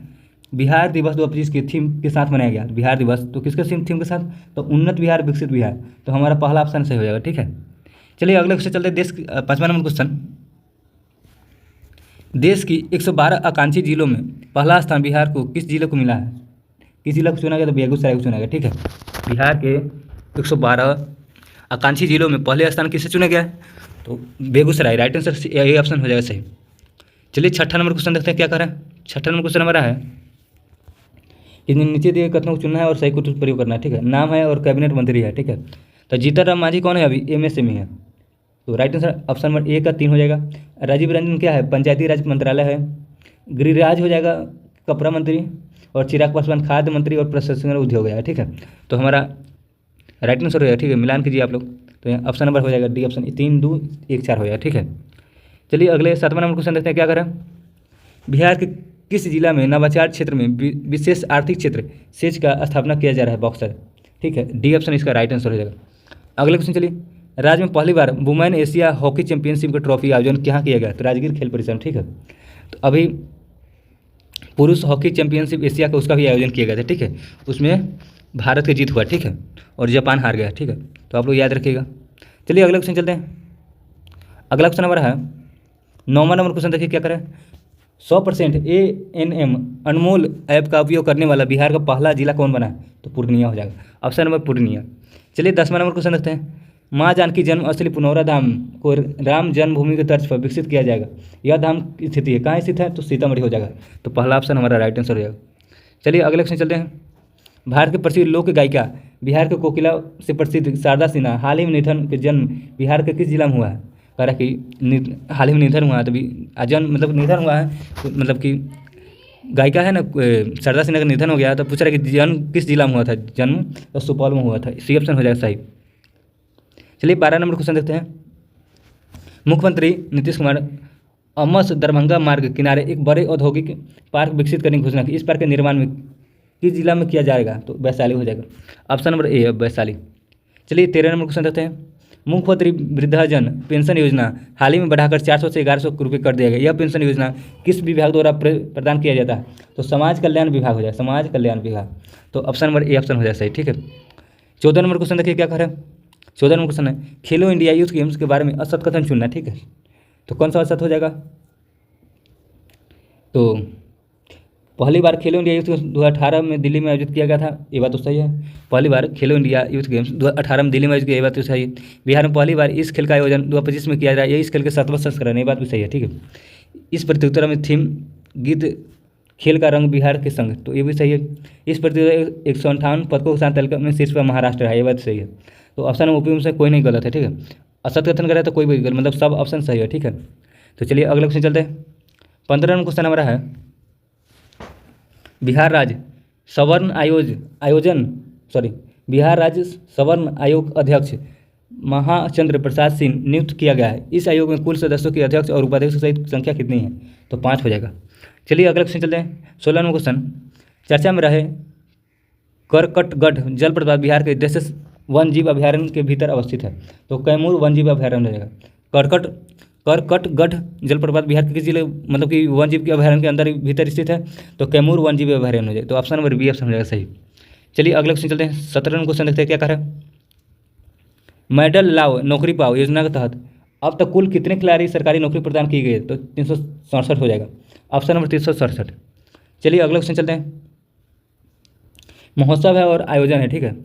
बिहार दिवस 2025 के थीम के साथ मनाया गया। बिहार दिवस तो किसके थीम के साथ? तो उन्नत बिहार विकसित बिहार। तो हमारा पहला ऑप्शन सही हो जाएगा, ठीक है। चलिए अगले क्वेश्चन चलते हैं। 5वां नंबर क्वेश्चन। देश की 112 आकांक्षी जिलों में पहला स्थान बिहार को किस जिले को मिला है? किस जिला को चुना गया? तो बेगूसराय को चुना गया, ठीक है। बिहार के 112 आकांक्षी जिलों में पहले स्थान किससे चुना गया है? तो बेगूसराय। राइट आंसर ये ऑप्शन हो जाएगा सही। चलिए 6ठा नंबर क्वेश्चन देखते हैं क्या कर रहा है। 6ठा नंबर क्वेश्चन हमारा है कि नीचे दिए कथनों को चुनना है और सही को प्रयोग करना है, ठीक है। नाम है और कैबिनेट मंत्री है, ठीक है। तो जीतन राम मांझी कौन है? अभी MSME है। तो राइट आंसर ऑप्शन नंबर ए का 3 हो जाएगा। राजीव रंजन क्या है? पंचायती राज मंत्रालय है। गिरिराज हो जाएगा कपड़ा मंत्री, और चिराग पासवान खाद्य मंत्री और प्रसंस्करण उद्योग है, ठीक है। तो हमारा राइट आंसर हो जाएगा, ठीक है। मिलान कीजिए आप लोग। तो यहाँ ऑप्शन नंबर हो जाएगा डी ऑप्शन। 3 2 1 4 हो जाएगा, ठीक है। चलिए अगले 7वां नंबर क्वेश्चन देखते हैं क्या करें। बिहार के किस जिला में नवाचार क्षेत्र में विशेष आर्थिक क्षेत्र सेज का स्थापना किया जा रहा है? बक्सर, ठीक है। डी ऑप्शन इसका राइट आंसर हो जाएगा। अगले क्वेश्चन चलिए। राज्य में पहली बार वुमेन एशिया हॉकी चैंपियनशिप का ट्रॉफी आयोजन कहाँ किया गया? तो राजगीर खेल परिसर, ठीक है। तो अभी पुरुष हॉकी चैंपियनशिप एशिया का उसका भी आयोजन किया गया था, ठीक है। उसमें भारत की जीत हुआ, ठीक है, और जापान हार गया, ठीक है। तो आप लोग याद रखिएगा। चलिए अगला क्वेश्चन चलते हैं। अगला क्वेश्चन हमारा है 9वां नंबर क्वेश्चन। देखिए क्या करें। 100% ANM अनमोल ऐप का उपयोग करने वाला बिहार का पहला जिला कौन बना है? तो पूर्णिया हो जाएगा, ऑप्शन नंबर पूर्णिया। चलिए 10वां नंबर क्वेश्चन देखते हैं। माँ जानकी जन्म स्थली पुनौरा धाम को राम जन्मभूमि के तर्ज पर विकसित किया जाएगा। यह धाम की स्थिति है, कहाँ स्थित है? तो सीतामढ़ी हो जाएगा। तो पहला ऑप्शन हमारा राइट आंसर हो जाएगा। चलिए अगले क्वेश्चन चलते हैं। भारत की प्रसिद्ध लोक गायिका बिहार के कोकिला से प्रसिद्ध शारदा सिन्हा हाल ही में निधन के जन्म बिहार के किस जिला में हुआ है? कह रहा कि हाल ही में निधन हुआ है, तभी जन्म मतलब निधन हुआ है, तो मतलब कि गायिका है ना शारदा सिन्हा का निधन हो गया, तो पूछ रहा है कि जन्म किस जिला में हुआ था? जन्म तो सुपौल में हुआ था। सी ऑप्शन हो जाएगा सही। चलिए 12 नंबर क्वेश्चन देखते हैं। मुख्यमंत्री नीतीश कुमार अमस दरभंगा मार्ग किनारे एक बड़े औद्योगिक पार्क विकसित करने की घोषणा की। इस पार्क के निर्माण में किस जिला में किया जाएगा? तो वैशाली हो जाएगा, ऑप्शन नंबर ए है वैशाली। चलिए 13 नंबर क्वेश्चन देखते हैं। मुख्यमंत्री वृद्धाजन पेंशन योजना हाल ही में बढ़ाकर 400 से 1100 रुपये कर दिया गया। यह पेंशन योजना किस विभाग द्वारा प्रदान किया जाता है? तो समाज कल्याण विभाग हो जाए, समाज कल्याण विभाग। तो ऑप्शन नंबर ए ऑप्शन हो जाए सही, ठीक है। 14 नंबर क्वेश्चन देखिए क्या कह रहा है। 14 नंबर क्वेश्चन है खेलो इंडिया यूथ गेम्स के बारे में असत कथन चुनना, ठीक है। तो कौन सा असत हो जाएगा? तो पहली बार खेलो इंडिया यूथ गेम्स 2018 में दिल्ली में आयोजित किया गया था, ये बात तो सही है। पहली बार खेलो इंडिया यूथ गेम्स 2018 में दिल्ली में आयोजित किया, ये बात तो सही है। बिहार में पहली बार इस खेल का आयोजन 2025 में किया जा रहा है, ये इस खेल के 7वां संस्करण है, ये बात भी सही है, ठीक है। इस प्रतियोगिता में थीम गीत खेल का रंग बिहार के संग, तो ये भी सही है। इस प्रतियोगिता 158 पदकों के साथ तालिका में शीर्ष पर महाराष्ट्र है, ये बात सही है। तो ऑप्शन नंबर ओपी में से कोई नहीं गलत है, ठीक है। असत कथन करे तो कोई भी गलत, मतलब सब ऑप्शन सही है, ठीक है। तो चलिए अगले क्वेश्चन चलते हैं। 15 नंबर क्वेश्चन हमारा है बिहार राज्य सवर्ण बिहार राज्य सवर्ण आयोग अध्यक्ष महाचंद्र प्रसाद सिंह नियुक्त किया गया है। इस आयोग में कुल सदस्यों की अध्यक्ष और उपाध्यक्ष सहित संख्या कितनी है? तो 5 हो जाएगा। चलिए अगला क्वेश्चन चलते हैं। 16 नंबर क्वेश्चन चर्चा में रहे करकटगढ़ जलप्रपात बिहार के देशज वन जीव अभयारण्य के भीतर अवस्थित है। तो कैमूर वन जीव अभयारण्य हो जाएगा। करकटगढ़ जलप्रपात बिहार के किस जिले मतलब कि वन जीव के अभयारण्य के अंदर भीतर स्थित है? तो कैमूर वन जीव अभयारण्य हो जाए। तो ऑप्शन नंबर बी ऑप्शन हो जाएगा सही। चलिए अगले क्वेश्चन चलते हैं। 17 नंबर क्वेश्चन देखते हैं क्या कह रहा है। मेडल लाओ नौकरी पाओ योजना के तहत अब तक कुल कितने खिलाड़ी सरकारी नौकरी प्रदान की गई है? तो 367 हो जाएगा, ऑप्शन नंबर 367। चलिए अगला क्वेश्चन चलते हैं। महोत्सव है और आयोजन है, ठीक है।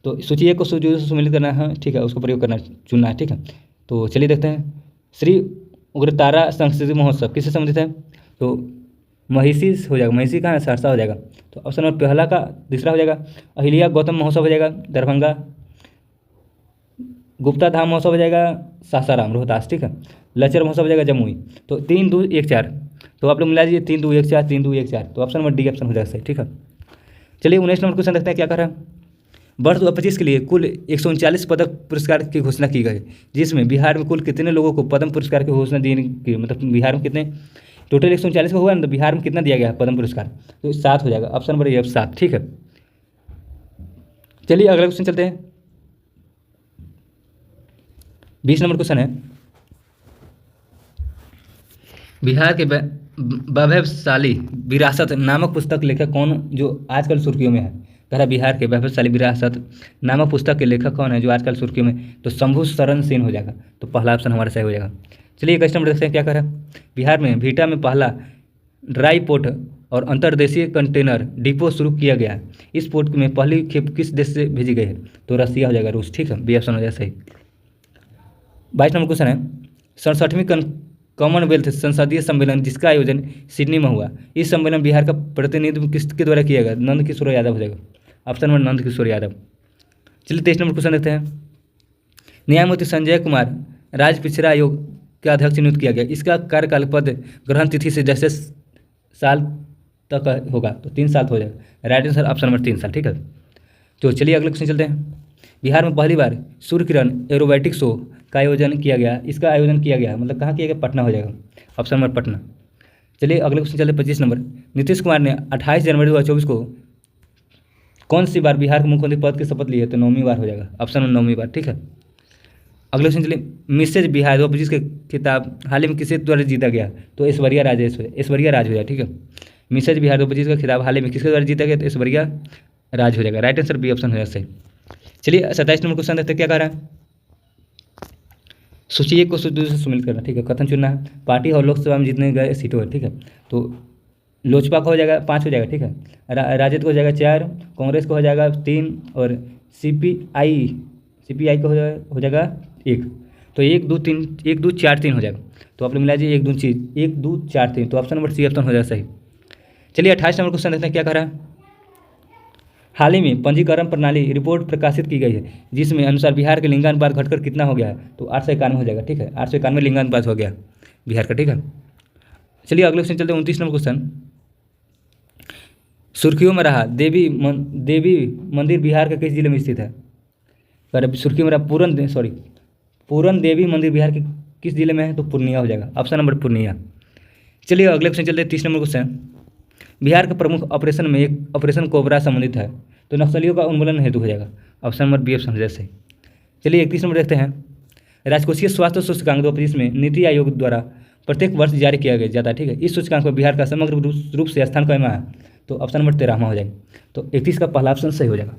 तो सूची एक को सूची से सम्मिलित करना है, ठीक है, उसको प्रयोग करना चुनना है, ठीक है। तो चलिए देखते हैं। श्री उग्रतारा सांस्कृतिक महोत्सव किससे संबंधित है? तो महिषी हो जाएगा, महिषी कहाँ है? सहरसा हो जाएगा। तो ऑप्शन नंबर पहला का तीसरा हो जाएगा। अहिल्या गौतम महोत्सव हो जाएगा दरभंगा। गुप्ता धाम महोत्सव हो जाएगा सासाराम रोहतास, ठीक है। लचर महोत्सव हो जाएगा जमुई। तो 3 2 1 4, तो आप लोग मिला दीजिए 3 2 1 4 3 2 1 4, तो ऑप्शन नंबर डी ऑप्शन हो जाएगा सही, ठीक है। चलिए 19 नंबर क्वेश्चन देखते हैं क्या कर रहा है। वर्ष 2025 के लिए कुल 139 पदक पुरस्कार की घोषणा की गई, जिसमें बिहार में कुल कितने लोगों को पद्म पुरस्कार की घोषणा दी गई? मतलब बिहार में कितने टोटल 139 का हुआ ना, तो बिहार में कितना दिया गया है पद्म पुरस्कार? तो 7 हो जाएगा, ऑप्शन नंबर ए 7, ठीक है। चलिए अगला क्वेश्चन चलते हैं। 20 नंबर क्वेश्चन है बिहार के वैभवशाली विरासत नामक पुस्तक लेखक कौन जो आजकल सुर्खियों में है? कह रहा बिहार के वैभवशाली विरासत नामक पुस्तक के लेखक कौन है जो आजकल सुर्खियों में? तो शंभू शरण सेन हो जाएगा। तो पहला ऑप्शन हमारा सही हो जाएगा। चलिए 21 नंबर देखते हैं क्या कह रहा है। बिहार में भीटा में पहला ड्राई पोर्ट और अंतर्देशीय कंटेनर डिपो शुरू किया गया। इस पोर्ट में पहली खेप किस देश से भेजी गई है? तो रसिया हो जाएगा, रूस, ठीक है, बी ऑप्शन हो जाएगा सही। 22 नंबर क्वेश्चन है 67वीं कॉमनवेल्थ संसदीय सम्मेलन जिसका आयोजन सिडनी में हुआ, इस सम्मेलन बिहार का प्रतिनिधित्व किसके द्वारा किया गया? नंद किशोर यादव हो जाएगा, ऑप्शन नंबर नंद किशोर यादव। चलिए 23 नंबर क्वेश्चन देखते हैं। न्यायमूर्ति संजय कुमार राज्य पिछड़ा आयोग के अध्यक्ष नियुक्त किया गया। इसका कार्यकाल पद ग्रहण तिथि से जैसे साल तक होगा, तो 3 साल हो जाएगा, राइट आंसर ऑप्शन नंबर 3 साल, ठीक है। तो चलिए अगले क्वेश्चन चलते हैं। बिहार में पहली बार सूर्य किरण एरोबैटिक शो का आयोजन किया गया। इसका आयोजन किया गया मतलब कहाँ किया गया? पटना हो जाएगा, ऑप्शन नंबर पटना। चलिए अगले क्वेश्चन चलते 25 नंबर। नीतीश कुमार ने 28 जनवरी 2024 को कौन सी बार बिहार के मुख्यमंत्री पद की शपथ ली है? तो 9वीं बार हो जाएगा, ऑप्शन नंबर 9वीं बार, ठीक है। अगले क्वेश्चन चलिए मिसेज बिहार 2025 के खिताब हाल ही में किसके द्वारा जीता गया? तो ऐश्वर्या राज हो जाएगा, ठीक है। मिसेज बिहार 2025 का खिताब हाल ही में किसके द्वारा जीता गया? तो ऐश्वर्या राज हो जाएगा, राइट आंसर बी ऑप्शन हो जाएगा सही। चलिए 27 नंबर क्वेश्चन देखते क्या कह रहा है। सूची एक को सूची दूसरे से सम्मिलित करना, ठीक है। कथन चुनना है, पार्टी और लोकसभा में जितने गए सीटों है, ठीक है। तो लोजपा को हो जाएगा 5 हो जाएगा, ठीक है। राजद को हो जाएगा 4, कांग्रेस को हो जाएगा 3 और सीपीआई को हो जाएगा 1। तो 1 2 3 1 2 4 3 हो जाएगा। तो आप लोग मिला दीजिए 1 2 चीज 1 2 4 3। तो ऑप्शन नंबर सी ऑप्शन हो जाएगा सही। चलिए 28 नंबर क्वेश्चन देखते हैं क्या कह रहा है। हाल ही में पंजीकरण प्रणाली रिपोर्ट प्रकाशित की गई है जिसमें अनुसार बिहार के लिंगानुपात घटकर कितना हो गया है। तो 891 हो जाएगा, ठीक है। 891 लिंगानुपात हो गया बिहार का, ठीक है। चलिए अगले क्वेश्चन चलते हैं 29 नंबर क्वेश्चन। सुर्खियों में रहा देवी मंदिर बिहार के किस जिले में स्थित है। अगर सुर्खियों में रहा पूरन देवी मंदिर बिहार के किस जिले में है। तो पूर्णिया हो जाएगा, ऑप्शन नंबर पूर्णिया। चलिए अगले क्वेश्चन चलते हैं 30 नंबर क्वेश्चन। बिहार के प्रमुख ऑपरेशन में एक ऑपरेशन कोबरा संबंधित है। तो नक्सलियों का उन्मूलन हेतु हो जाएगा, ऑप्शन नंबर बी ऑप्शन हो जाएगा सही। चलिए 31 नंबर देखते हैं। राजकोषीय स्वास्थ्य सूचकांक 2025 में नीति आयोग द्वारा प्रत्येक वर्ष जारी किया जाता है, ठीक है। इस सूचकांक में बिहार का समग्र रूप से स्थान कैमा है। तो ऑप्शन नंबर 13वां हो जाएगा। तो 31 का पहला ऑप्शन सही हो जाएगा।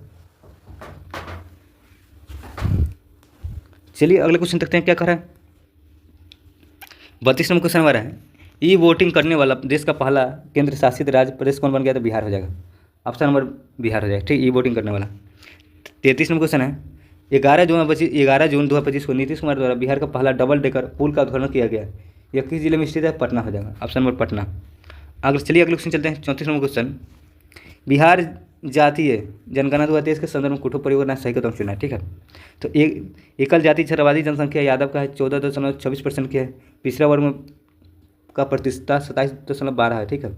चलिए अगले क्वेश्चन देखते हैं क्या कर रहा है। 32 नंबर क्वेश्चन हमारा है, ई वोटिंग करने वाला देश का पहला केंद्र शासित राज्य प्रदेश कौन बन गया। तो बिहार हो जाएगा, ऑप्शन नंबर बिहार हो जाएगा, ठीक। ई वोटिंग करने वाला। 33 नंबर क्वेश्चन है, 11 जून 2025 को नीतीश कुमार द्वारा बिहार का पहला डबल डेकर पुल का उद्घाटन किया गया। यह किस जिले में स्थित है। पटना हो जाएगा, ऑप्शन नंबर पटना। चलिए अगले क्वेश्चन चलते हैं 34 नंबर क्वेश्चन। बिहार जातीय जनगणना 2023 के संदर्भ में कुछ प्रयोग करना सही कदम चुना है, ठीक है। तो एकल जाति छठवादी जनसंख्या यादव का है 14.26% की है। पिछड़ा वर्ग में का प्रतिशत 27.12 है, ठीक है।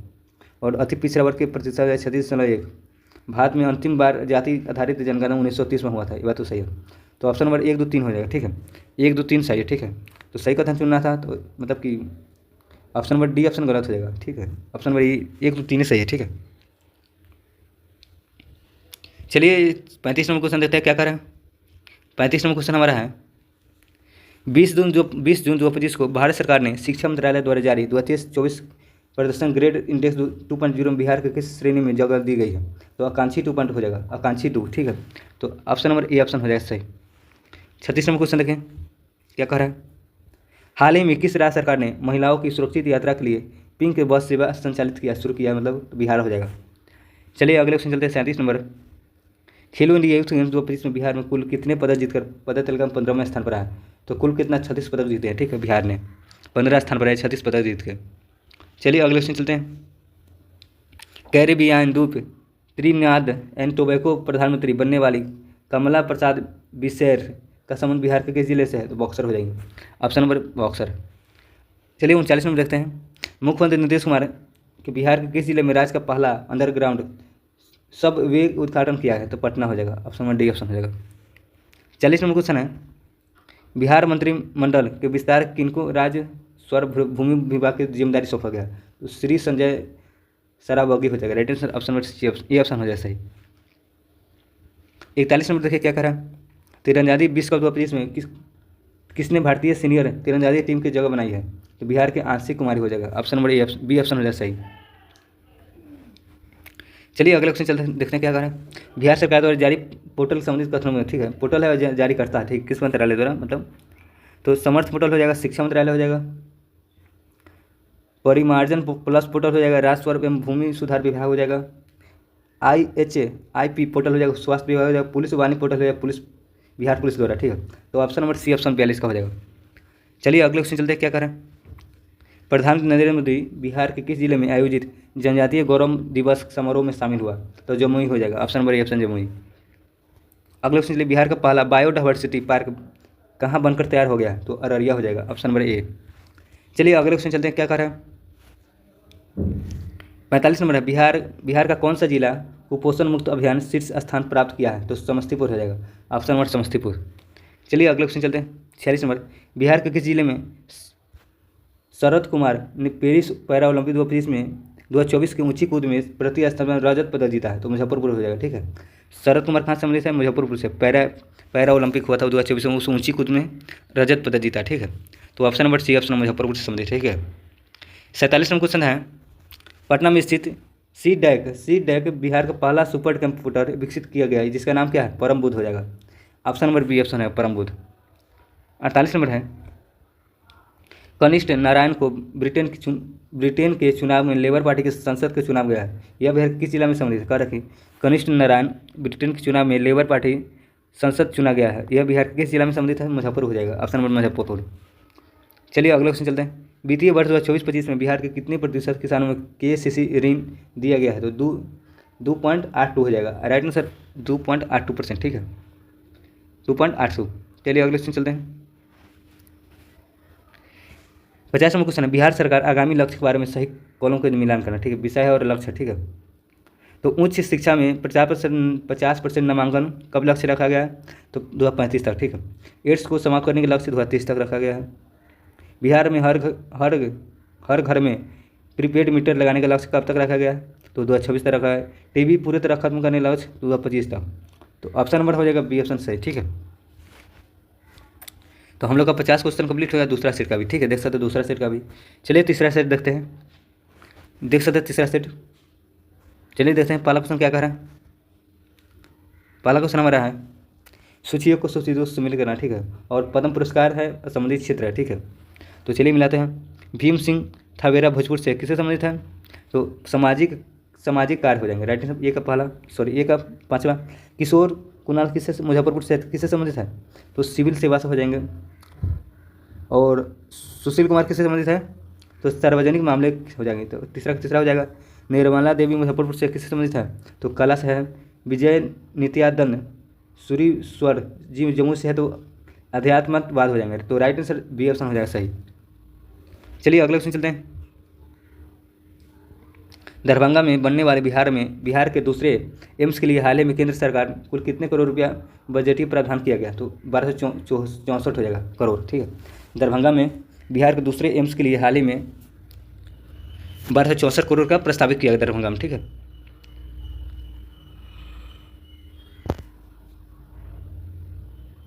और अति पिछड़ा वर्ग के प्रतिशत है 36.1। भारत में अंतिम बार जाति आधारित जनगणना 1930 में हुआ था, ये बात तो सही है। तो ऑप्शन नंबर 1 2 3 हो जाएगा, ठीक है। 1 2 3 सही है, ठीक है। तो सही कथन चुनना था, तो मतलब कि ऑप्शन नंबर डी ऑप्शन गलत हो जाएगा, ठीक है। ऑप्शन नंबर 1 2 3 सही है, ठीक है। चलिए 35 नंबर क्वेश्चन देखते हैं क्या करें। 35 नंबर क्वेश्चन हमारा है, 20 जून 2025 को भारत सरकार ने शिक्षा मंत्रालय द्वारा जारी 2023-24 प्रदर्शन ग्रेड इंडेक्स 2.0 में बिहार के किस श्रेणी में जगह दी गई है। तो आकांक्षी 2 हो जाएगा, आकांक्षी 2, ठीक है। तो ऑप्शन नंबर ए ऑप्शन हो जाएगा सही। 36 नंबर क्वेश्चन देखें क्या कह रहा है। हाल ही में किस राज्य सरकार ने महिलाओं की सुरक्षित यात्रा के लिए पिंक बस सेवा संचालित शुरू किया, मतलब बिहार हो जाएगा। चलिए अगले क्वेश्चन चलते हैं 37 नंबर। खेलो इंडिया यूथ गेम्स 2025 में बिहार में कुल कितने पदक जीतकर पदक तालिका में 15वें स्थान पर आया। तो कुल कितना 36 पदक जीते हैं, ठीक है। बिहार ने 15 स्थान पर आए 36 पदक जीत के। चलिए अगले क्वेश्चन चलते हैं। कैरेबियान द्वीप त्रिनिदाद एंड टोबैको प्रधानमंत्री बनने वाली कमला प्रसाद बिसेर का संबंध बिहार के किस जिले से है। तो बक्सर हो जाएंगे, ऑप्शन नंबर बक्सर। चलिए 39 नंबर देखते हैं। मुख्यमंत्री नीतीश कुमार के बिहार के किस जिले में राज्य का पहला अंडरग्राउंड सब वे उद्घाटन किया है। तो पटना हो जाएगा, ऑप्शन नंबर डी ऑप्शन हो जाएगा। 40 नंबर क्वेश्चन है, बिहार मंत्रिमंडल के विस्तार किनको राज्य स्वर्ण भूमि विभाग की जिम्मेदारी सौंपा गया। तो श्री संजय सरावगी हो जाएगा, राइट आंसर ऑप्शन नंबर ए ऑप्शन हो जाएगा सही। 41 नंबर देखिए क्या कह रहा है। तीरंदाजी विश्व कप 2025 में किसने भारतीय सीनियर तीरंदाजी टीम की जगह बनाई है। तो बिहार के आंशिक कुमारी हो जाएगा, option number A B option हो जाएगा सही। चलिए अगले क्वेश्चन चलते हैं, देखते हैं क्या कह रहा है। बिहार सरकार द्वारा जारी पोर्टल संबंधित कथनों में, ठीक है। पोर्टल है जारी करता है, ठीक, किस मंत्रालय द्वारा, मतलब तो समर्थ पोर्टल हो जाएगा, शिक्षा मंत्रालय हो जाएगा, परिमार्जन प्लस पोर्टल हो जाएगा, राजस्व एवं भूमि सुधार विभाग हो जाएगा, IHIP पोर्टल हो जाएगा, स्वास्थ्य विभाग हो जाएगा, पुलिस वाहिनी पोर्टल हो जाएगा, बिहार पुलिस द्वारा, ठीक है। तो ऑप्शन नंबर सी ऑप्शन 42 का हो जाएगा। चलिए अगले क्वेश्चन चलते हैं क्या करें। प्रधानमंत्री नरेंद्र मोदी बिहार के किस जिले में आयोजित जनजातीय गौरव दिवस समारोह में शामिल हुआ। तो जमुई हो जाएगा, option number A option Jamui. अगले क्वेश्चन चलिए, बिहार का पहला बायोडाइवर्सिटी पार्क कहाँ बनकर तैयार हो गया। तो अररिया हो जाएगा, ऑप्शन नंबर ए। चलिए अगले क्वेश्चन चलते हैं क्या कर रहे हैं। 45 नंबर है, बिहार का कौन सा जिला कुपोषण मुक्त अभियान शीर्ष स्थान प्राप्त किया है। तो समस्तीपुर हो जाएगा, ऑप्शन नंबर समस्तीपुर। चलिए अगले क्वेश्चन चलते हैं 46 नंबर, बिहार के किस जिले में शरद कुमार ने पेरिस पैरा ओलंपिक 2025 में 2024 की ऊंची कूद में प्रति स्थान में रजत पदक जीता है। तो मुजफ्फरपुर हो जाएगा, ठीक है। शरद कुमार कहाँ संबंधित है, मुजफ्फरपुर से। पैरा ओलंपिक हुआ था 2024 में, उस ऊंची कूद में रजत पदक जीता, ठीक है। तो option number C option Muzaffarpur से संबंधित, ठीक है। 47 नंबर क्वेश्चन है, पटना में स्थित सी डैक बिहार का पहला सुपर कंप्यूटर विकसित किया गया है, जिसका नाम क्या है, परम बुद्ध हो जाएगा, ऑप्शन नंबर बी ऑप्शन है परम बुद्ध। 48 नंबर है, कनिष्ठ नारायण को ब्रिटेन के चुनाव में लेबर पार्टी के संसद के चुनाव गया है। यह बिहार किस जिला में सम्मिलित है? कह रखी कनिष्ठ नारायण ब्रिटेन के चुनाव में लेबर पार्टी संसद चुना गया है। यह बिहार किस जिला में सम्मिलित है? मुजफ्फरपुर हो जाएगा, ऑप्शन नंबर मुजफ्फरपुर। चलिए अगले क्वेश्चन चलते हैं। वित्तीय वर्ष 2024-25 में बिहार के कितने प्रतिशत किसानों में KCC ऋण दिया गया है? तो 2.82 हो जाएगा। राइट आंसर 2.82%, ठीक है, 2.82। चलिए अगले क्वेश्चन चलते हैं। 50 नंबर क्वेश्चन है, बिहार सरकार आगामी लक्ष्य के बारे में सही कॉलम का मिलान करना, ठीक है, विषय और लक्ष्य, ठीक है। तो उच्च शिक्षा में 50% नामांकन कब लक्ष्य रखा गया है? तो 2035 तक, ठीक है। एड्स को समाप्त करने के लक्ष्य 2030 तक रखा गया है। बिहार में हर घर में प्रीपेड मीटर लगाने का लक्ष्य कब तक रखा गया है? तो 2026 तक रखा है। टीबी पूरी तरह खत्म करने का लक्ष्य 2025 तक। तो ऑप्शन नंबर हो जाएगा बी ऑप्शन सही, ठीक है। तो हम लोग का 50 क्वेश्चन कंप्लीट हो गया, दूसरा सेट का भी, ठीक है, देख सकते हैं दूसरा सेट का भी। चलिए तीसरा सेट देखते हैं, देख सकते हैं तीसरा सेट। चलिए देखते हैं पहला क्वेश्चन क्या कह रहा है। पहला क्वेश्चन हमारा है सूचियों को सूची सम्मिलित करना, ठीक है, और पद्म पुरस्कार है संबंधित क्षेत्र है, ठीक है। तो चलिए मिलाते हैं। भीम सिंह थावेरा भोजपुर से किससे संबंधित है? तो सामाजिक कार्य हो जाएंगे, राइट आंसर। ये का पहला, सॉरी ये का पांचवा। किशोर कुणाल किससे, मुजफ्फरपुर से किससे संबंधित है? तो सिविल सेवा से हो जाएंगे। और सुशील कुमार किससे संबंधित है? तो सार्वजनिक मामले हो जाएंगे। तो तीसरा हो जाएगा। निर्मला देवी मुजफ्फरपुर से किससे संबंधित है? तो कला से है। विजय नित्यानंद सूरीश्वर जी जम्मू से है, तो अध्यात्मवाद हो जाएंगे। तो राइट आंसर बी ऑप्शन हो जाएगा सही। चलिए अगले क्वेश्चन चलते हैं। दरभंगा में बनने वाले बिहार के दूसरे एम्स के लिए हाल ही में केंद्र सरकार कुल कितने करोड़ रुपया बजटीय प्रावधान किया गया? तो 1264 हो जाएगा करोड़, ठीक है। दरभंगा में बिहार के दूसरे एम्स के लिए हाल ही में 1264 करोड़ का प्रस्तावित किया गया दरभंगा में, ठीक है।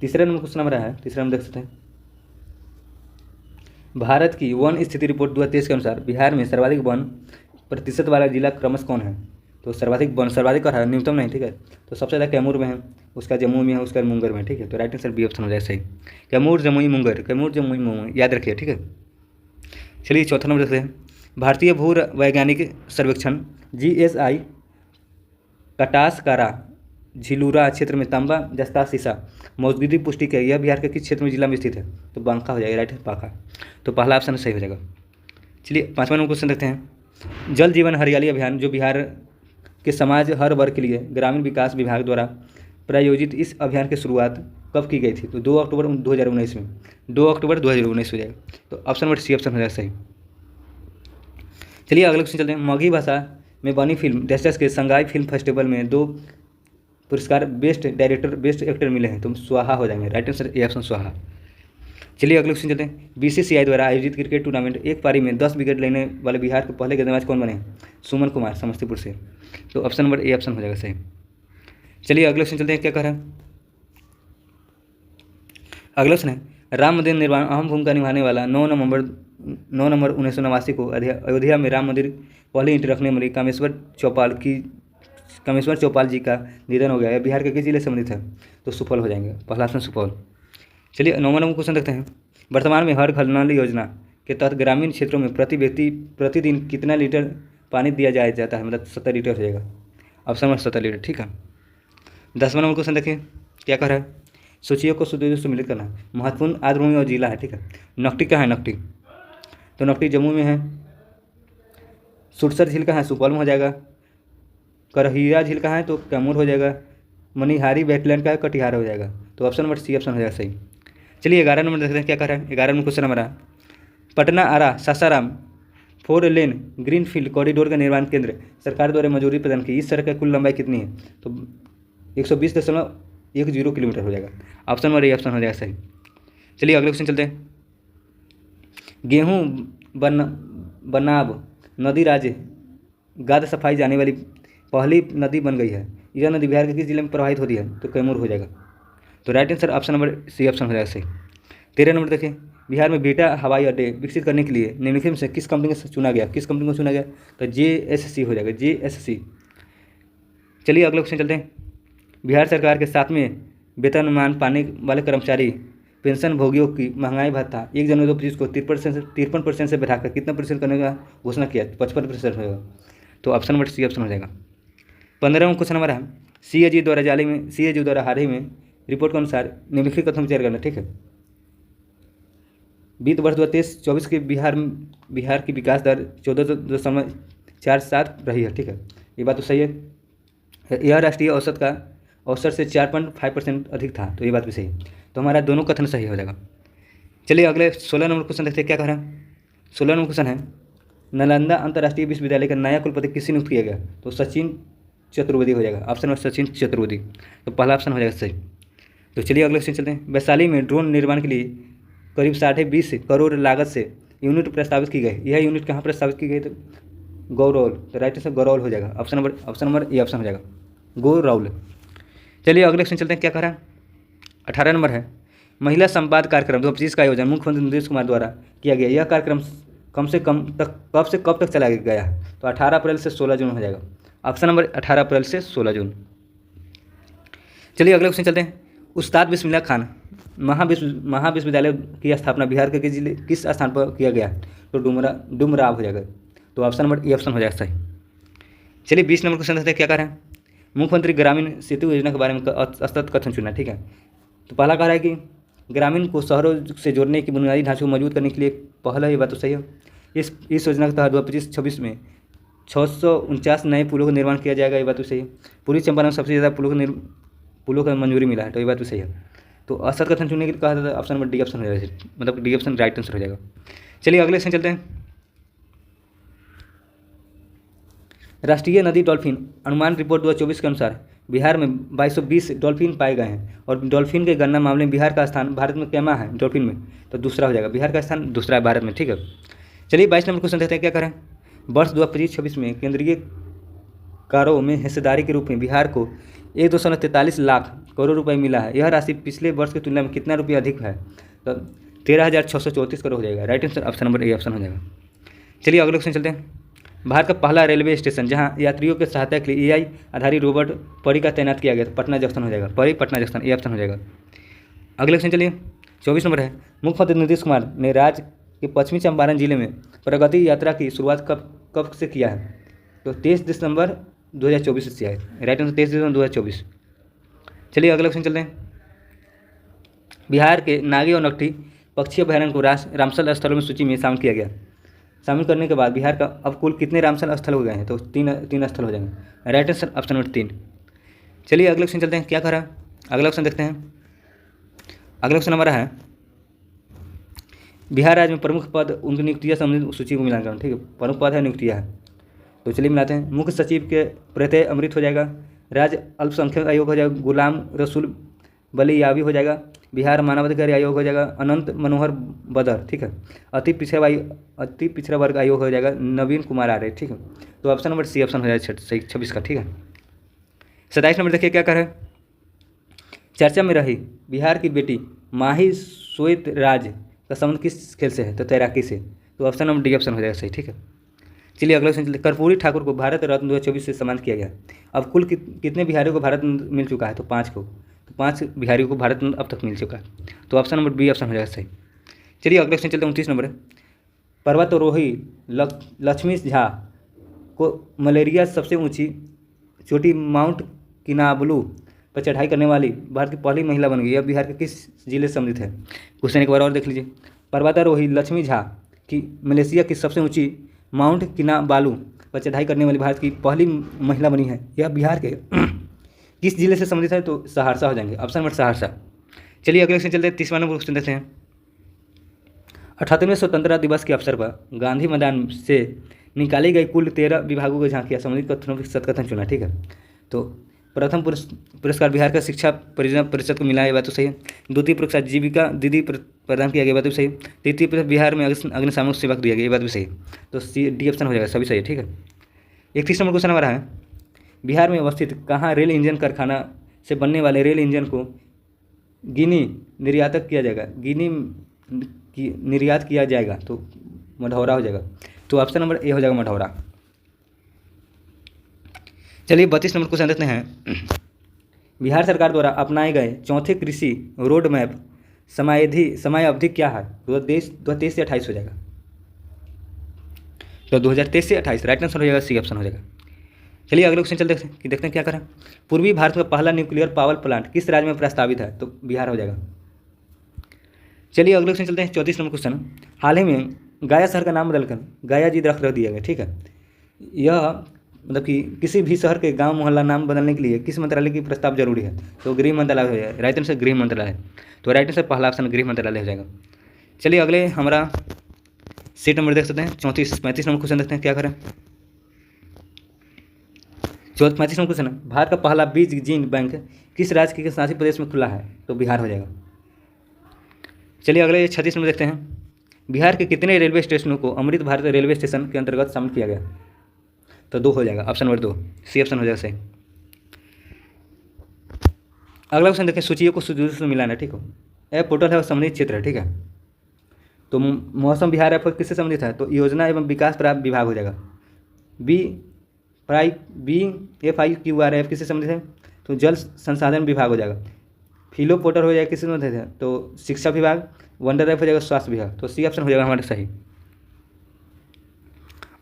तीसरा नंबर क्वेश्चन हमारा है, तीसरा नंबर देख सकते हैं। भारत की वन स्थिति रिपोर्ट 2023 के अनुसार बिहार में सर्वाधिक वन प्रतिशत वाला जिला क्रमश कौन है? तो सर्वाधिक का है, न्यूनतम नहीं, ठीक है। तो सबसे ज़्यादा कैमूर में है, उसका जम्मू में है, उसका मुंगेर में, ठीक है। तो राइट आंसर बी ऑप्शन हो जाए सही। कैमूर जमुई मुंगेर याद रखिए, ठीक है। चलिए चौथा नंबर देखते हैं। भारतीय भू वैज्ञानिक सर्वेक्षण GSI कटासकारा झिलूरा क्षेत्र में तांबा जस्ता सीसा मौजूदगी पुष्टि किया। यह बिहार के किस क्षेत्र में जिला में स्थित है? तो बांका हो जाएगा, राइट है, बांका। तो पहला ऑप्शन सही हो जाएगा। चलिए पांचवा नंबर क्वेश्चन देखते हैं। जल जीवन हरियाली अभियान जो बिहार के समाज हर वर्ग के लिए ग्रामीण विकास विभाग द्वारा प्रायोजित इस अभियान की शुरुआत कब की गई थी? तो 2 अक्टूबर 2019 में, 2 अक्टूबर 2019 हो जाएगा। तो ऑप्शन नंबर सी ऑप्शन हो जाएगा सही। चलिए अगले क्वेश्चन चलते हैं। मगही भाषा में बनी फिल्म डेस्टर्स के संगाई फिल्म फेस्टिवल में 2 पुरस्कार बेस्ट डायरेक्टर बेस्ट एक्टर मिले हैं, तो स्वाहा हो जाएंगे, राइट आंसर ए ऑप्शन स्वाहा। चलिए अगले क्वेश्चन चलते हैं। BCCI द्वारा आयोजित क्रिकेट टूर्नामेंट एक पारी में 10 विकेट लेने वाले बिहार के पहले गेंदबाज कौन बने? सुमन कुमार समस्तीपुर से। तो ऑप्शन नंबर ए ऑप्शन हो जाएगा सही। चलिए अगले क्वेश्चन चलते हैं, क्या कह रहा है अगला क्वेश्चन है। राम मंदिर निर्माण अहम भूमिका निभाने वाला 9 नवंबर 1989 को अयोध्या में राम मंदिर पहली ईंट रखने वाली कामेश्वर चौपाल जी का निधन हो गया है। बिहार के किस जिले से संबंधित है? तो सुपौल हो जाएंगे, पहला ऑप्शन सुपौल। चलिए 9वां नंबर क्वेश्चन देखते हैं। वर्तमान में हर घर नल योजना के तहत ग्रामीण क्षेत्रों में प्रति व्यक्ति प्रतिदिन कितना लीटर पानी दिया जाता है? मतलब 70 लीटर हो जाएगा, ऑप्शन नंबर 70 लीटर, ठीक है। 10वां नंबर क्वेश्चन देखिए, क्या कर रहा है। सूचियों को सम्मिलित करना। महत्वपूर्ण आर्द्रभूमि और जिला है, ठीक है। नकटी कहाँ है? नकटी, तो नकटी जम्मू में है। सुरसर झील कहाँ है? सुपौल में हो जाएगा। करहिया झील कहाँ है? तो कैमूर हो जाएगा। मनिहारी वेटलैंड का है, कटिहार हो जाएगा। तो ऑप्शन नंबर सी ऑप्शन हो जाएगा सही। चलिए 11 नंबर देखते हैं, क्या कर रहा है। 11 नंबर क्वेश्चन हमारा पटना आरा सासाराम 4 लेन ग्रीनफील्ड कॉरिडोर का निर्माण केंद्र सरकार द्वारा मंजूरी प्रदान की। इस सड़क की कुल लंबाई कितनी है? तो 120.10 किलोमीटर हो जाएगा, ऑप्शन नंबर ए ऑप्शन हो जाएगा सही। चलिए अगले क्वेश्चन चलते हैं। गेहूँ बनाब नदी राज्य गाद सफाई जाने वाली पहली नदी बन गई है। यह नदी बिहार के किस जिले में प्रवाहित होती है? तो कैमूर हो जाएगा। तो right answer option number C option हो जाएगा सही। 13 नंबर देखिए। बिहार में बेटा हवाई अड्डे विकसित करने के लिए निम्नलिखित में से किस कंपनी को चुना गया? तो JSC हो जाएगा, JSC। चलिए अगले क्वेश्चन चलते हैं। बिहार सरकार के 7वें वेतनमान पाने वाले कर्मचारी पेंशन भोगियों की महंगाई भत्ता 1 जनवरी 2025 को 53% से बढ़ाकर कितना प्रतिशत करने का घोषणा किया? 55% होगा। तो ऑप्शन नंबर सी ऑप्शन हो जाएगा। 15वां क्वेश्चन नंबर है, सीएजी द्वारा हाल ही में रिपोर्ट के अनुसार निम्नलिखित कथन विचार करना। ठीक है, वित्त वर्ष 2023-24 के बिहार की विकास दर 14.47 रही है। ठीक है, ये बात तो सही है। यह राष्ट्रीय औसत से 4.5% अधिक था, तो ये बात भी सही है। तो हमारा दोनों कथन सही हो जाएगा। चलिए अगले 16 नंबर क्वेश्चन देखते हैं क्या कह रहा है। 16 नंबर क्वेश्चन है, नालंदा अंतर्राष्ट्रीय विश्वविद्यालय का नया कुलपति किसे नियुक्त किया गया? तो सचिन चतुर्वेदी हो जाएगा। ऑप्शन नंबर सचिन चतुर्वेदी, तो पहला ऑप्शन हो जाएगा सही। तो चलिए अगले क्वेश्चन चलते हैं। वैशाली में ड्रोन निर्माण के लिए करीब 20.5 करोड़ लागत से यूनिट प्रस्तावित की गई। यह यूनिट कहाँ प्रस्तावित की गई? तो गौरौल, तो राइट आंसर गौरौल हो जाएगा। ऑप्शन नंबर ए ऑप्शन हो जाएगा, गौरौल। चलिए अगले क्वेश्चन चलते हैं क्या कह रहा है। 18 नंबर है, महिला संवाद कार्यक्रम 2025 का आयोजन मुख्यमंत्री नीतीश कुमार द्वारा किया गया। यह कार्यक्रम कब से कब तक चलाया गया है? तो 18 अप्रैल से 16 जून हो जाएगा। ऑप्शन नंबर 18 अप्रैल से 16 जून। चलिए अगले क्वेश्चन चलते हैं। उस्ताद बिस्मिल्लाह खान महाविश्वविद्यालय की स्थापना बिहार के जिले किस स्थान पर किया गया? तो डुमराव हो जाएगा। तो ऑप्शन नंबर ए ऑप्शन हो जाएगा सही। चलिए 20 नंबर क्वेश्चन देखते हैं क्या कह रहे हैं। मुख्यमंत्री ग्रामीण सेतु योजना के बारे में असत कथन चुना। ठीक है, तो पहला कह रहा है कि ग्रामीण को शहरों से जोड़ने की बुनियादी ढांचे को मजबूत करने के लिए पहल है। ये बात तो सही है। इस योजना के तहत 2025-26 में 649 नए पुलों का निर्माण किया जाएगा। ये बात तो सही है। पूर्वी चंपारण में सबसे ज़्यादा पुलों का मंजूरी मिला है, तो ये बात तो सही है। तो असत कथन चुनने के लिए कहा था ऑप्शन नंबर डी ऑप्शन हो जाएगा, मतलब डी ऑप्शन राइट आंसर हो जाएगा। चलिए अगले क्वेश्चन चलते हैं। राष्ट्रीय नदी डॉल्फिन अनुमान रिपोर्ट 2024 के अनुसार बिहार में 2220 डॉल्फिन पाए गए हैं और डॉल्फिन के गणना मामले में बिहार का स्थान भारत में क्या है? डॉल्फिन में तो दूसरा हो जाएगा। बिहार का स्थान दूसरा है भारत में। ठीक है, चलिए 22 नंबर क्वेश्चन देखते हैं क्या करें। वर्ष 2025-26 में केंद्रीय कारों में हिस्सेदारी के रूप में बिहार को 1.43 लाख करोड़ रुपए मिला है। यह राशि पिछले वर्ष की तुलना में कितना रुपया अधिक है? तो 13,634 करोड़ हो जाएगा। राइट आंसर ऑप्शन नंबर ए ऑप्शन हो जाएगा। चलिए अगले क्वेश्चन चलते हैं। भारत का पहला रेलवे स्टेशन जहां यात्रियों के सहायता के लिए AI आधारित रोबोट परी का तैनात किया गया, तो पटना जंक्शन हो जाएगा। परी पटना जंक्शन, ए ऑप्शन हो जाएगा। अगले क्वेश्चन चलिए 24 नंबर है, मुख्यमंत्री नीतीश कुमार ने राज्य के पश्चिमी चंपारण जिले में प्रगति यात्रा की शुरुआत कब से किया है? तो 23 दिसंबर 2024 से है। राइट आंसर 23 दिसंबर 2024। चलिए अगले क्वेश्चन चलते हैं। बिहार के नागी और नकटी पक्षी अभयारण्य को रामसर स्थलों में सूची में शामिल किया गया। शामिल करने के बाद बिहार का अब कुल कितने रामसर स्थल हो गए हैं? तो तीन स्थल हो जाएंगे। Right answer option number 3। चलिए अगले क्वेश्चन चलते हैं क्या कह रहा है। अगला क्वेश्चन देखते हैं। अगला क्वेश्चन हमारा है, बिहार राज्य में प्रमुख पद उनकी नियुक्तियाँ संबंधित सूची को मिलान करना। ठीक है, प्रमुख पद है, नियुक्तियाँ है। तो चलिए मिलाते हैं। मुख्य सचिव के प्रत्यय अमृत हो जाएगा। राज्य अल्पसंख्यक आयोग हो जाएगा गुलाम रसूल बली यावी हो जाएगा। बिहार मानवाधिकार आयोग हो जाएगा अनंत मनोहर बदर। ठीक है, अति पिछड़ा वर्ग आयोग हो जाएगा नवीन कुमार आर्य। ठीक है, तो ऑप्शन नंबर सी ऑप्शन हो जाएगा सही 26 का। ठीक है, 27 नंबर देखिए क्या कर रहे हैं। चर्चा में रही बिहार की बेटी माही श्वेत राज का संबंध किस खेल से है? तो तैराकी से। तो ऑप्शन नंबर डी ऑप्शन हो जाएगा सही। ठीक है, चलिए अगला क्वेश्चन चलिए। कर्पूरी ठाकुर को भारत रत्न 2024 से सम्मानित किया गया। अब कुल कितने बिहारियों को भारत रत्न मिल चुका है? तो 5 को। तो 5 बिहारियों को भारत रत्न अब तक मिल चुका है। तो ऑप्शन नंबर बी ऑप्शन हो जाएगा सही। चलिए अगले क्वेश्चन चलते हैं। 29 नंबर है, पर्वतारोही लक्ष्मी झा को मलेरिया सबसे ऊंची चोटी माउंट किनाबलू पर चढ़ाई करने वाली भारत की पहली महिला बन गई। यह बिहार के किस जिले से संबंधित है? क्वेश्चन एक बार और देख लीजिए। पर्वतारोही लक्ष्मी झा की मलेशिया की सबसे ऊंची माउंट किनाबालू पर चढ़ाई करने वाली भारत की पहली महिला बनी है। यह बिहार के किस जिले से संबंधित है? तो सहरसा हो जाएंगे। Option number Saharsa. चलिए अगले क्वेश्चन चलते हैं। 30वां नंबर क्वेश्चन देते हैं। 78वें स्वतंत्रता दिवस के अवसर पर गांधी मैदान से निकाली गई कुल 13 विभागों की झांकियाँ संबंधित कथनों की सतकथन चुना। ठीक है, तो प्रथम पुरस्कार बिहार का शिक्षा परिषद को मिला, ये बात तो सही है। द्वितीय पुरस्कार जीविका दीदी प्रदान किया गया, बात भी सही है। तृतीय पुरस्कार बिहार में अग्निशामक सेवा को दिया गया, ये बात भी सही है। तो सी डी ऑप्शन हो जाएगा, सभी सही है। ठीक है, 31 नंबर क्वेश्चन हमारा है, बिहार में अवस्थित कहाँ रेल इंजन कारखाना से बनने वाले रेल इंजन को गिनी निर्यात किया जाएगा? गिनी की निर्यात किया जाएगा, तो मढ़ौरा हो जाएगा। तो ऑप्शन नंबर ए हो जाएगा मढ़ौरा। चलिए 32 नंबर क्वेश्चन देखते हैं। बिहार सरकार द्वारा अपनाए गए चौथे कृषि रोड मैप समय अवधि क्या है? 2023 से 28 हो जाएगा। तो 2023 से 28 राइट आंसर हो जाएगा, सी ऑप्शन हो जाएगा। चलिए अगले क्वेश्चन चलते हैं कि देखते हैं क्या करें। पूर्वी भारत का पहला न्यूक्लियर पावर प्लांट किस राज्य में प्रस्तावित है? तो बिहार हो जाएगा। चलिए अगले क्वेश्चन चलते हैं, 34 नंबर क्वेश्चन। हाल ही में गया शहर का नाम बदलकर गया जी रख दिया गया, ठीक है। यह मतलब कि किसी भी शहर के गांव मोहल्ला नाम बदलने के लिए किस मंत्रालय की प्रस्ताव जरूरी है? तो गृह मंत्रालय हो जाएगा, राइट आंसर गृह मंत्रालय। तो राइट आंसर पहला ऑप्शन गृह मंत्रालय हो जाएगा। चलिए अगले हमारा सीट नंबर देख सकते हैं 35 नंबर क्वेश्चन देखते हैं क्या करें। 35 नंबर क्वेश्चन है, भारत का पहला बीज जीन बैंक किस राज्य के शासी प्रदेश में खुला है? तो बिहार हो जाएगा। चलिए अगले 36 नंबर देखते हैं, बिहार के कितने रेलवे स्टेशनों को अमृत भारत रेलवे स्टेशन के अंतर्गत शामिल किया गया? तो 2 हो जाएगा, ऑप्शन नंबर 2 सी ऑप्शन हो जाएगा सही। अगला क्वेश्चन देखें, सूचियों को सूचियों से मिलाना, ठीक हो। ए पोर्टल है और संबंधित क्षेत्र है, ठीक है। तो मौसम बिहार ऐप किससे संबंधित है? तो योजना एवं विकास प्राप्त विभाग हो जाएगा। BFIQR ऐप किससे संबंधित है? तो जल संसाधन विभाग हो जाएगा। फिलो पोर्टल हो जाएगा किससे संबंधित है? तो शिक्षा विभाग। वंडर ऐप हो जाएगा स्वास्थ्य विभाग। तो सी ऑप्शन हो जाएगा हमारा सही।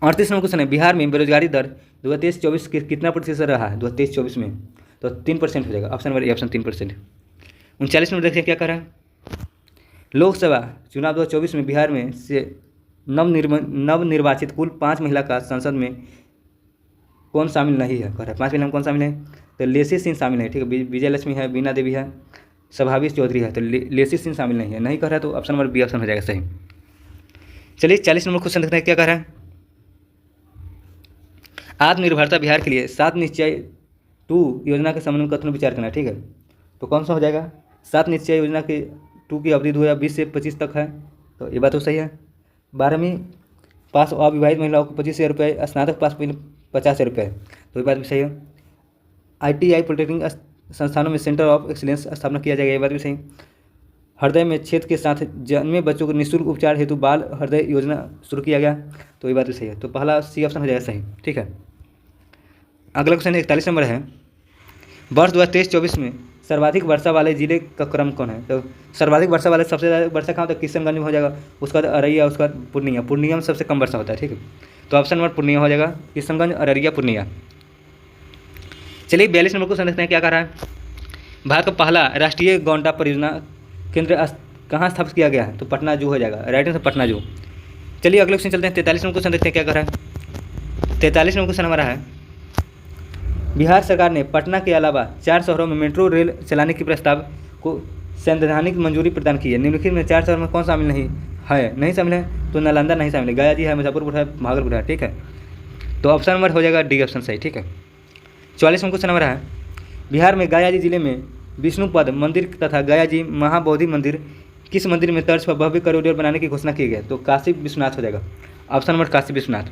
38 नंबर क्वेश्चन है, बिहार में बेरोजगारी दर 2023-24 कितना प्रतिशत रहा है 2023-24 में? तो 3% हो जाएगा, option number A option 3%। 39 number देखिए क्या कर रहा है, लोकसभा चुनाव 2024 में बिहार में से नवनिर्वाचित कुल 5 महिला का संसद में कौन शामिल नहीं है? कह रहा है 5 महिला में कौन शामिल है? तो लेसी सिंह शामिल है, ठीक है। विजय लक्ष्मी है, बीना देवी है, सभावी चौधरी है। तो लेसी सिंह शामिल नहीं है, नहीं कर रहा है, तो ऑप्शन नंबर बी ऑप्शन हो जाएगा सही। चलिए 40 नंबर क्वेश्चन देखते हैं क्या कह रहा है, आत्मनिर्भरता बिहार के लिए 7 निश्चय 2 योजना के संबंध में कथन विचार करना, ठीक है। तो कौन सा हो जाएगा? 7 निश्चय योजना के 2 की अवधि 2020 से 25 तक है, तो ये बात तो सही है। 12वीं पास अविवाहित महिलाओं को 25,000 रुपये, स्नातक पास 50,000 रुपये, तो ये बात भी सही है। ITI पॉलिटेक्निक संस्थानों में सेंटर ऑफ एक्सीलेंस स्थापना किया जाएगा, ये बात भी सही। हृदय में छेद के साथ जन्मे बच्चों को निःशुल्क उपचार हेतु बाल हृदय योजना शुरू किया गया, तो ये बात भी सही है। तो पहला सी ऑप्शन हो जाएगा सही, ठीक है। अगला क्वेश्चन 41 नंबर है, वर्ष 2023-24 में सर्वाधिक वर्षा वाले जिले का क्रम कौन है? तो सर्वाधिक वर्षा वाले सबसे ज़्यादा वर्षा कहाँ होता है? किशनगंज में हो जाएगा, उसके बाद अररिया, उसके बाद पूर्णिया में सबसे कम वर्षा होता है, ठीक है। तो ऑप्शन नंबर पूर्णिया हो जाएगा, किशनगंज, अररिया, पूर्णिया। चलिए 42 नंबर क्वेश्चन देखते हैं क्या कह रहा है, भारत का पहला राष्ट्रीय गौंडा परियोजना केंद्र कहाँ स्थापित किया गया है? तो पटना जू हो जाएगा, राइट आंसर पटना जू। चलिए अगले क्वेश्चन चलते हैं, 43 नंबर क्वेश्चन देखते हैं क्या कर रहा है। 43 नंबर क्वेश्चन हमारा है, बिहार सरकार ने पटना के अलावा 4 शहरों में मेट्रो रेल चलाने के प्रस्ताव को संवैधानिक मंजूरी प्रदान की है। निम्नलिखित में 4 शहर में कौन शामिल नहीं शामिल है? तो नालंदा नहीं शामिल है, गया जी है, मुजफ्फरपुर है, भागलपुर है, ठीक है। तो ऑप्शन नंबर हो जाएगा डी ऑप्शन सही, ठीक है। 44 नंबर क्वेश्चन हमारा है, बिहार में गया जी जिले में विष्णुपद मंदिर तथा गया जी महाबोधि मंदिर किस मंदिर में तर्ज पर भव्य कॉरिडोर बनाने की घोषणा की गई? तो काशी विश्वनाथ हो जाएगा, option number Kashi Vishwanath.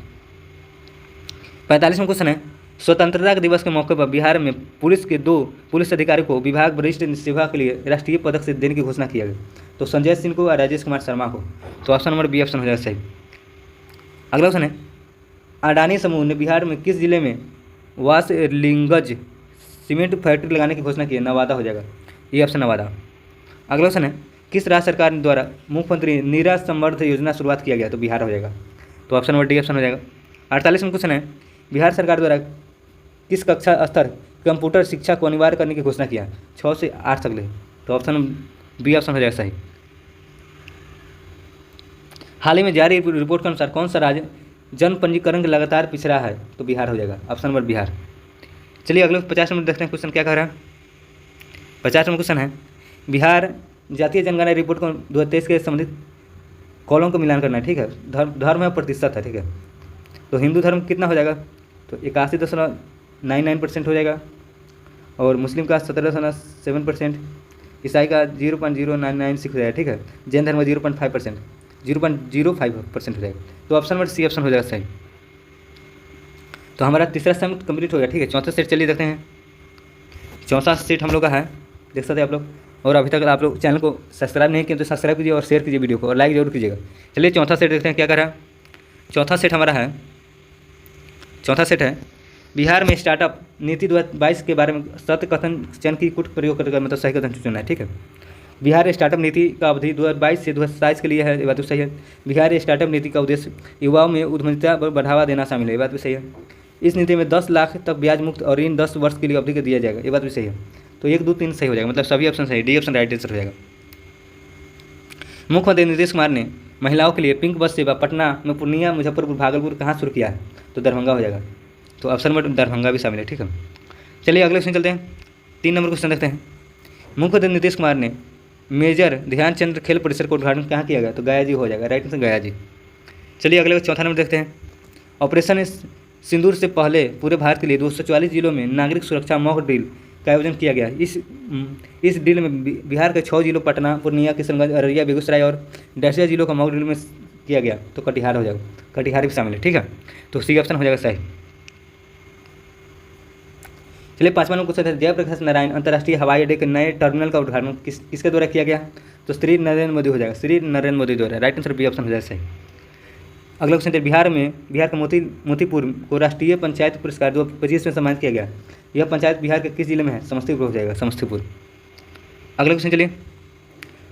45 number question है, स्वतंत्रता दिवस के मौके पर बिहार में पुलिस के 2 पुलिस अधिकारियों को विभाग वरिष्ठ सेवा के लिए राष्ट्रीय पदक से देने की घोषणा किया गया। तो संजय सिंह को और राजेश कुमार शर्मा को। तो ऑप्शन नंबर बी ऑप्शन हो जाएगा सही। अगला क्वेश्चन है, अडानी समूह ने बिहार में किस जिले में वासलिंगज सीमेंट फैक्ट्री लगाने की घोषणा की है? नवादा हो जाएगा, ये ऑप्शन नवादा। अगला क्वेश्चन है, किस राज्य सरकार द्वारा मुख्यमंत्री नीरा समर्थ योजना शुरुआत किया गया? तो बिहार हो जाएगा, तो ऑप्शन नंबर डी ऑप्शन हो जाएगा। 48 में क्वेश्चन है, बिहार सरकार द्वारा किस कक्षा स्तर कंप्यूटर शिक्षा को अनिवार्य करने की घोषणा किया? 6 से 8 तक ले, तो ऑप्शन बी ऑप्शन हो जाएगा सही। हाल ही में जारी रिपोर्ट के अनुसार कौन सा राज्य जन्म पंजीकरण के लगातार पिछड़ा है? तो बिहार हो जाएगा, ऑप्शन नंबर बिहार। चलिए अगले 50 नंबर देखते हैं क्वेश्चन क्या कह रहा है। 50 नंबर क्वेश्चन है, बिहार जातीय जनगणना रिपोर्ट को 2023 के संबंधित कॉलम को मिलान करना है, ठीक है। धर्म है प्रतिशत है, ठीक है। तो हिंदू धर्म कितना हो जाएगा? तो 81.99% हो जाएगा, और मुस्लिम का 17.7%, ईसाई का 0.0996 हो जाएगा, ठीक है। जैन धर्म का 0.5% हो जाएगा। तो ऑप्शन नंबर सी ऑप्शन हो जाएगा सही। तो हमारा तीसरा सेट कंप्लीट हो गया, ठीक है। चौथा सेट चलिए देखते हैं। चौथा सेट हम लोग का है, देख सकते हैं आप लोग। और अभी तक आप लोग चैनल को सब्सक्राइब नहीं किए तो सब्सक्राइब कीजिए और शेयर कीजिए वीडियो को, और लाइक जरूर कीजिएगा। चलिए चौथा सेट देखते हैं क्या कर रहा है। चौथा सेट हमारा है, चौथा सेट है, बिहार में स्टार्टअप नीति 2022 के बारे में सत्य कथन चयन की कुट प्रयोग करके मतलब सही कथन चुनना है, ठीक है। बिहार स्टार्टअप नीति का अवधि 2022 से 2027 के लिए है, ये बात तो सही है। बिहार स्टार्टअप नीति का उद्देश्य युवाओं में उद्यमिता पर बढ़ावा देना शामिल है, ये बात भी सही है। इस नीति में 10 लाख तक ब्याज मुक्त और ऋण 10 वर्ष के लिए अवधि के दिया जाएगा, ये बात भी सही है। तो 1, 2, 3 सही हो जाएगा, मतलब सभी ऑप्शन सही, डी ऑप्शन राइट आंसर हो जाएगा। मुख्यमंत्री नीतीश कुमार ने महिलाओं के लिए पिंक बस सेवा पटना में पूर्णिया, मुजफ्फरपुर, भागलपुर कहाँ शुरू किया है? तो दरभंगा हो जाएगा। तो ऑप्शन नंबर दरभंगा भी शामिल है, ठीक है। चलिए अगले क्वेश्चन चलते हैं। 3 नंबर क्वेश्चन देखते हैं। मुख्यमंत्री नीतीश कुमार ने मेजर ध्यानचंद खेल परिसर का उद्घाटन कहाँ किया गया? तो गया जी हो जाएगा, राइट आंसर गया जी। चलिए अगले 4था नंबर देखते हैं। ऑपरेशन सिंदूर से पहले पूरे भारत के लिए 244 जिलों में नागरिक सुरक्षा मॉक ड्रिल का आयोजन किया गया। इस ड्रिल में बिहार के 6 जिलों पटना, पूर्णिया, किशनगंज, अररिया, बेगूसराय और डसिया जिलों का मॉक ड्रिल में किया गया। तो कटिहार हो जाएगा, कटिहार भी शामिल है, ठीक है। तो सी ऑप्शन हो जाएगा सही। चलिए 5वां नंबर क्वेश्चन है। जयप्रकाश नारायण अंतर्राष्ट्रीय हवाई अड्डे के नए टर्मिनल का उद्घाटन किसके द्वारा किया गया? तो श्री नरेंद्र मोदी हो जाएगा, श्री नरेंद्र मोदी द्वारा, राइट आंसर बी ऑप्शन हो जाएगा सही। अगला क्वेश्चन है। बिहार के मोतीपुर को राष्ट्रीय पंचायत पुरस्कार 2025 में सम्मानित किया गया। यह पंचायत बिहार के किस जिले में है? समस्तीपुर हो जाएगा, समस्तीपुर। अगला क्वेश्चन चलिए।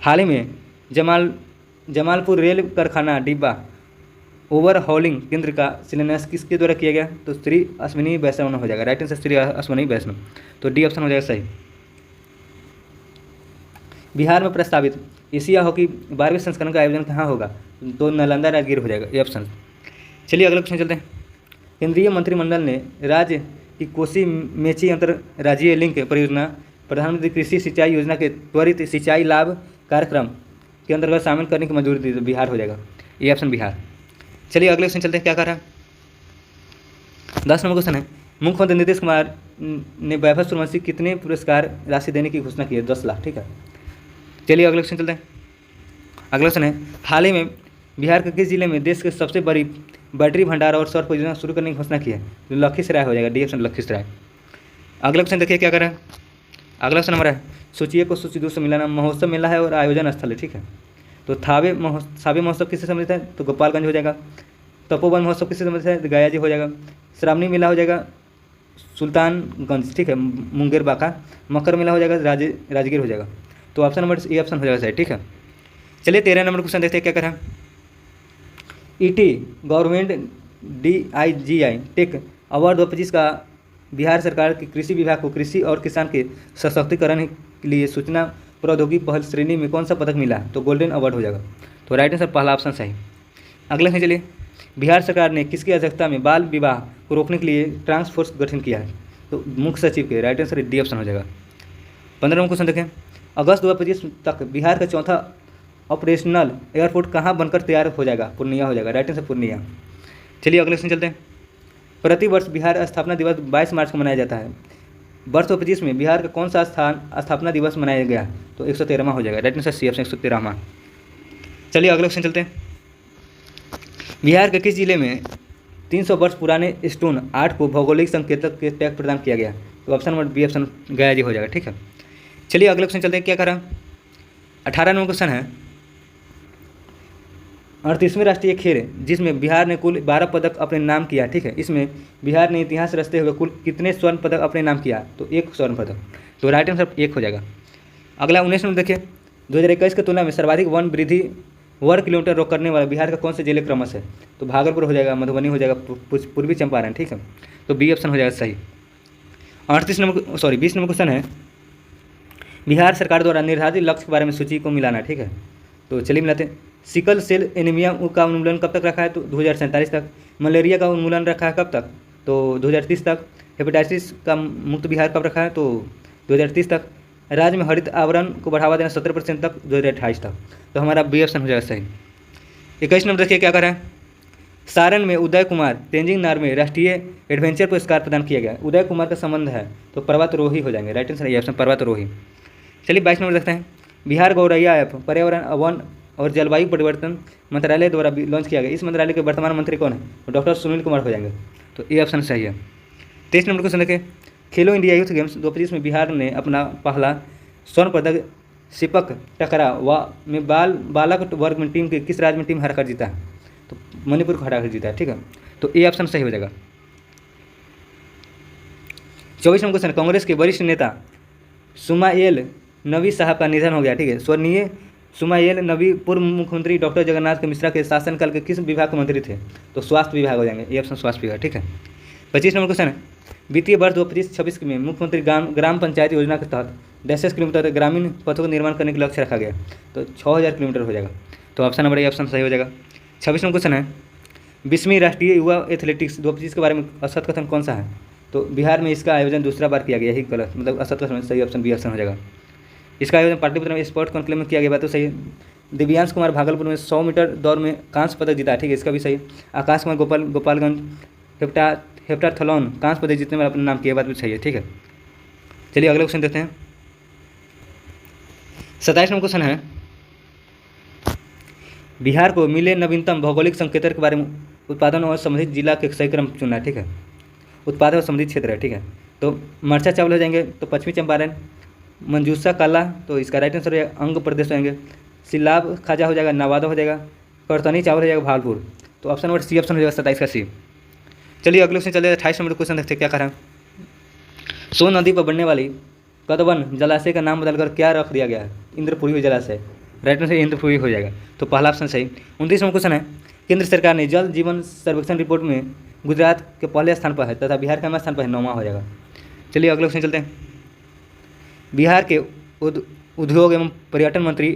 हाल ही में जमालपुर रेल कारखाना डिब्बा ओवरहॉलिंग केंद्र का शिलान्यास किसके द्वारा किया गया? तो श्री अश्विनी वैष्णव हो जाएगा, राइट आंसर श्री अश्विनी वैष्णव। तो डी ऑप्शन हो जाएगा सही। बिहार में प्रस्तावित एशिया हॉकी 12वें संस्करण का आयोजन कहाँ होगा? तो नालंदा, राजगीर हो जाएगा, ये ऑप्शन। चलिए अगला क्वेश्चन चलते हैं। केंद्रीय मंत्रिमंडल ने राज्य की कोसी मेची अंतर्राज्यीय लिंक परियोजना प्रधानमंत्री कृषि सिंचाई योजना के त्वरित सिंचाई लाभ कार्यक्रम के अंतर्गत शामिल करने की मंजूरी दी। तो बिहार हो जाएगा, ये ऑप्शन बिहार। चलिए अगले क्वेश्चन चलते हैं, क्या कर रहा है। 10 नंबर क्वेश्चन है। मुख्यमंत्री नीतीश कुमार ने वैभव सूर्यवंशी कितने पुरस्कार राशि देने की घोषणा की है? 10 लाख, ठीक है। चलिए अगले क्वेश्चन चलते हैं। अगला क्वेश्चन है। हाल ही में बिहार के किस जिले में देश के सबसे बड़ी बैटरी भंडार और सौर परियोजना शुरू करने की घोषणा की है? तो लखीसराय हो जाएगा, डी ऑप्शन लखीसराय। अगला क्वेश्चन देखिए क्या कर रहा है। अगला क्वेश्चन हमारा है। सोचिए को सूची 2 से मिलाना महोत्सव मेला है और आयोजन स्थल है, ठीक है। तो सावे महोत्सव किससे संबंधित है? तो गोपालगंज हो जाएगा। तपोवन महोत्सव किससे संबंधित है? तो गया जी हो जाएगा। श्रावणी मेला हो जाएगा सुल्तानगंज, ठीक है, मुंगेर बाका। मकर मेला हो जाएगा राजगीर हो जाएगा। तो ऑप्शन नंबर ए ऑप्शन हो जाएगा सही, ठीक है। चलिए 13 नंबर क्वेश्चन देखते हैं क्या करें। ET government DIGI tech award 2025 का बिहार सरकार की कृषि विभाग को कृषि और किसान के सशक्तिकरण के लिए सूचना प्रौद्योगिकी पहल श्रेणी में कौन सा पदक मिला? तो गोल्डन अवार्ड हो जाएगा। तो राइट आंसर पहला ऑप्शन सही। अगले हैं चलिए। बिहार सरकार ने किसकी अध्यक्षता में बाल विवाह को रोकने के लिए टास्क फोर्स गठन किया है? तो मुख्य सचिव के, राइट आंसर डी ऑप्शन हो जाएगा। 15 नंबर क्वेश्चन देखें। अगस्त 2025 तक बिहार का चौथा ऑपरेशनल एयरपोर्ट कहाँ बनकर तैयार हो जाएगा? पूर्णिया हो जाएगा, राइट आंसर पूर्णिया। चलिए अगले क्वेश्चन चलते हैं। प्रतिवर्ष बिहार स्थापना दिवस 22 मार्च को मनाया जाता है। वर्ष 2025 में बिहार का कौन सा स्थापना दिवस मनाया गया? तो 113वां हो जाएगा, राइट आंसर सी ऑप्शन 113वां। चलिए अगले क्वेश्चन चलते हैं। बिहार के किस जिले में 300 वर्ष पुराने स्टोन आर्ट को भौगोलिक संकेतक के टैग प्रदान किया गया? तो ऑप्शन नंबर बी ऑप्शन गया जी हो जाएगा, ठीक है। चलिए अगले क्वेश्चन चलते हैं, क्या करा। 18 नंबर क्वेश्चन है। 38वें राष्ट्रीय खेल जिसमें बिहार ने कुल 12 पदक अपने नाम किया, ठीक है। इसमें बिहार ने इतिहास रचते हुए कुल कितने स्वर्ण पदक अपने नाम किया? तो 1 स्वर्ण पदक। तो राइट आंसर 1 हो जाएगा। अगला 19 नंबर देखिए। 2021 की तुलना में सर्वाधिक वन वृद्धि वर्ग किलोमीटर रोक करने वाला बिहार का कौन से जिले क्रमश है? तो भागलपुर हो जाएगा, मधुबनी हो जाएगा, पूर्वी चंपारण, ठीक है। तो बी ऑप्शन हो जाएगा सही। 20 नंबर क्वेश्चन है। बिहार सरकार द्वारा निर्धारित लक्ष्य के बारे में सूची को मिलाना, ठीक है। तो चलिए मिलाते हैं। सिकल सेल एनीमिया का उन्मूलन कब तक रखा है? तो 2047 तक। मलेरिया का उन्मूलन रखा है कब तक? तो 2030 तक। हेपेटाइटिस का मुक्त बिहार कब रखा है? तो 2030 तक। राज्य में हरित आवरण को बढ़ावा देना 17% तक, 2028 तक। तो हमारा बी ऑप्शन हो जाएगा सही। 21 नंबर देखिए क्या कर रहा है। सारण में उदय कुमार तेंजिंग नार में राष्ट्रीय एडवेंचर पुरस्कार प्रदान किया गया। उदय कुमार का संबंध है तो पर्वतारोही हो जाएंगे, राइट आंसर ये ऑप्शन पर्वतारोही। चलिए 22 नंबर देखते हैं। बिहार गौरैया ऐप पर्यावरण, वन और जलवायु परिवर्तन मंत्रालय द्वारा लॉन्च किया गया। इस मंत्रालय के वर्तमान मंत्री कौन है? तो डॉक्टर सुनील कुमार हो जाएंगे। तो ये ऑप्शन सही है। 23 नंबर क्वेश्चन देखें। खेलो इंडिया यूथ गेम्स 2025 में बिहार ने अपना पहला स्वर्ण पदक सिपक टकरा में बालक वर्ग में टीम के किस राज्य में टीम हरा कर जीता है? तो मणिपुर को हरा कर जीता है, ठीक है। तो ये ऑप्शन सही हो जाएगा। 24 नंबर क्वेश्चन। कांग्रेस के वरिष्ठ नेता सुमाएल नबी साहब का निधन हो गया, ठीक है। स्वर्गीय सुमाइल नबी पूर्व मुख्यमंत्री डॉक्टर जगन्नाथ के मिश्रा के शासनकाल के किस विभाग के मंत्री थे? तो स्वास्थ्य विभाग हो जाएंगे, ये ऑप्शन स्वास्थ्य विभाग, ठीक है। 25 नंबर क्वेश्चन है, वित्तीय वर्ष 2025-26 में मुख्यमंत्री ग्राम पंचायत योजना के तहत 10 किलोमीटर ग्रामीण पथों का निर्माण करने का लक्ष्य रखा गया, तो 6000 किलोमीटर हो जाएगा। तो ऑप्शन नंबर ए ऑप्शन सही हो जाएगा। 26 नंबर क्वेश्चन है, 20वीं राष्ट्रीय युवा एथलेटिक्स 2025 के बारे में असत कथन कौन सा है? तो बिहार में इसका आयोजन दूसरा बार किया गया, यही गलत, मतलब असत कथन सही ऑप्शन बी ऑप्शन हो जाएगा। इसका आयोजन पाटलिपुत्र में स्पोर्ट कॉन्क्लेव में किया गया, बात तो सही है। दिव्यांश कुमार भागलपुर में 100 मीटर दौड़ में कांस्य पदक जीता, ठीक है, इसका भी सही है। आकाश कुमार गोपालगंज हेप्टाथलॉन कांस्य पदक जीतने में अपना नाम किया, बात भी सही है, ठीक है। चलिए अगले क्वेश्चन देखते हैं। 27 नंबर क्वेश्चन है, बिहार को मिले नवीनतम भौगोलिक संकेतक के बारे में उत्पादन और संबंधित जिला के सही क्रम चुनना है, ठीक है। उत्पादन और संबंधित क्षेत्र है, ठीक है। तो मरचा चावल हो जाएंगे, तो पश्चिमी चंपारण। मंजूसा काला, तो इसका राइट आंसर है अंग प्रदेश हो जाएंगे। सिलाब खाजा हो जाएगा, नवादा हो जाएगा। करतनी चावल हो जाएगा, भागलपुर। तो ऑप्शन नंबर सी ऑप्शन हो जाएगा 27 का सी। चलिए अगले क्वेश्चन चलिए 28 नंबर क्वेश्चन देखते हैं क्या करा। सोन नदी पर बनने वाली कदवन जलाशय का नाम बदलकर क्या रख दिया गया है? इंद्रपुरी जलाशय, राइट आंसर इंद्रपुरी हो जाएगा, तो पहला ऑप्शन सही। 29 नंबर क्वेश्चन है, केंद्र सरकार ने जल जीवन सर्वेक्षण रिपोर्ट में गुजरात के पहले स्थान पर है तथा बिहार का स्थान पर है, 9वां हो जाएगा। चलिए अगले क्वेश्चन चलते हैं। बिहार के उद्योग एवं पर्यटन मंत्री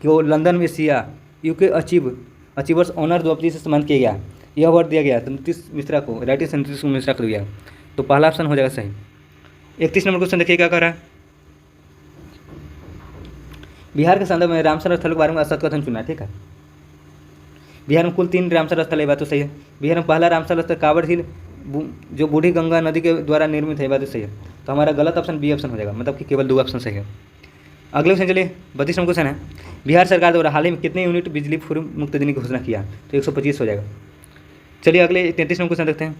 को लंदन में एशिया यूके अचीवर्स ऑनर 2025 से सम्मानित किया गया, यह अवार्ड दिया गया नीतीश मिश्रा को, राइट आंसर नीतीश मिश्रा को दिया, तो पहला ऑप्शन हो जाएगा सही। 31 नंबर क्वेश्चन देखिए क्या कर रहा है। बिहार के संदर्भ में रामसर स्थल के बारे में असत कथन चुना, ठीक है। बिहार में कुल 3 रामसर स्थल है, बात तो सही है। बिहार में पहला रामसर स्थल कांवड़ झील जो बूढ़ी गंगा नदी के द्वारा निर्मित है, बात तो सही है, तो हमारा गलत ऑप्शन बी ऑप्शन हो जाएगा, मतलब कि केवल 2 ऑप्शन सही है। अगले क्वेश्चन चलिए 32 नंबर क्वेश्चन है, बिहार सरकार द्वारा हाल ही में कितने यूनिट बिजली पूर्व मुक्त देने की घोषणा किया? तो 125 हो जाएगा। चलिए अगले 33 नंबर क्वेश्चन देखते हैं।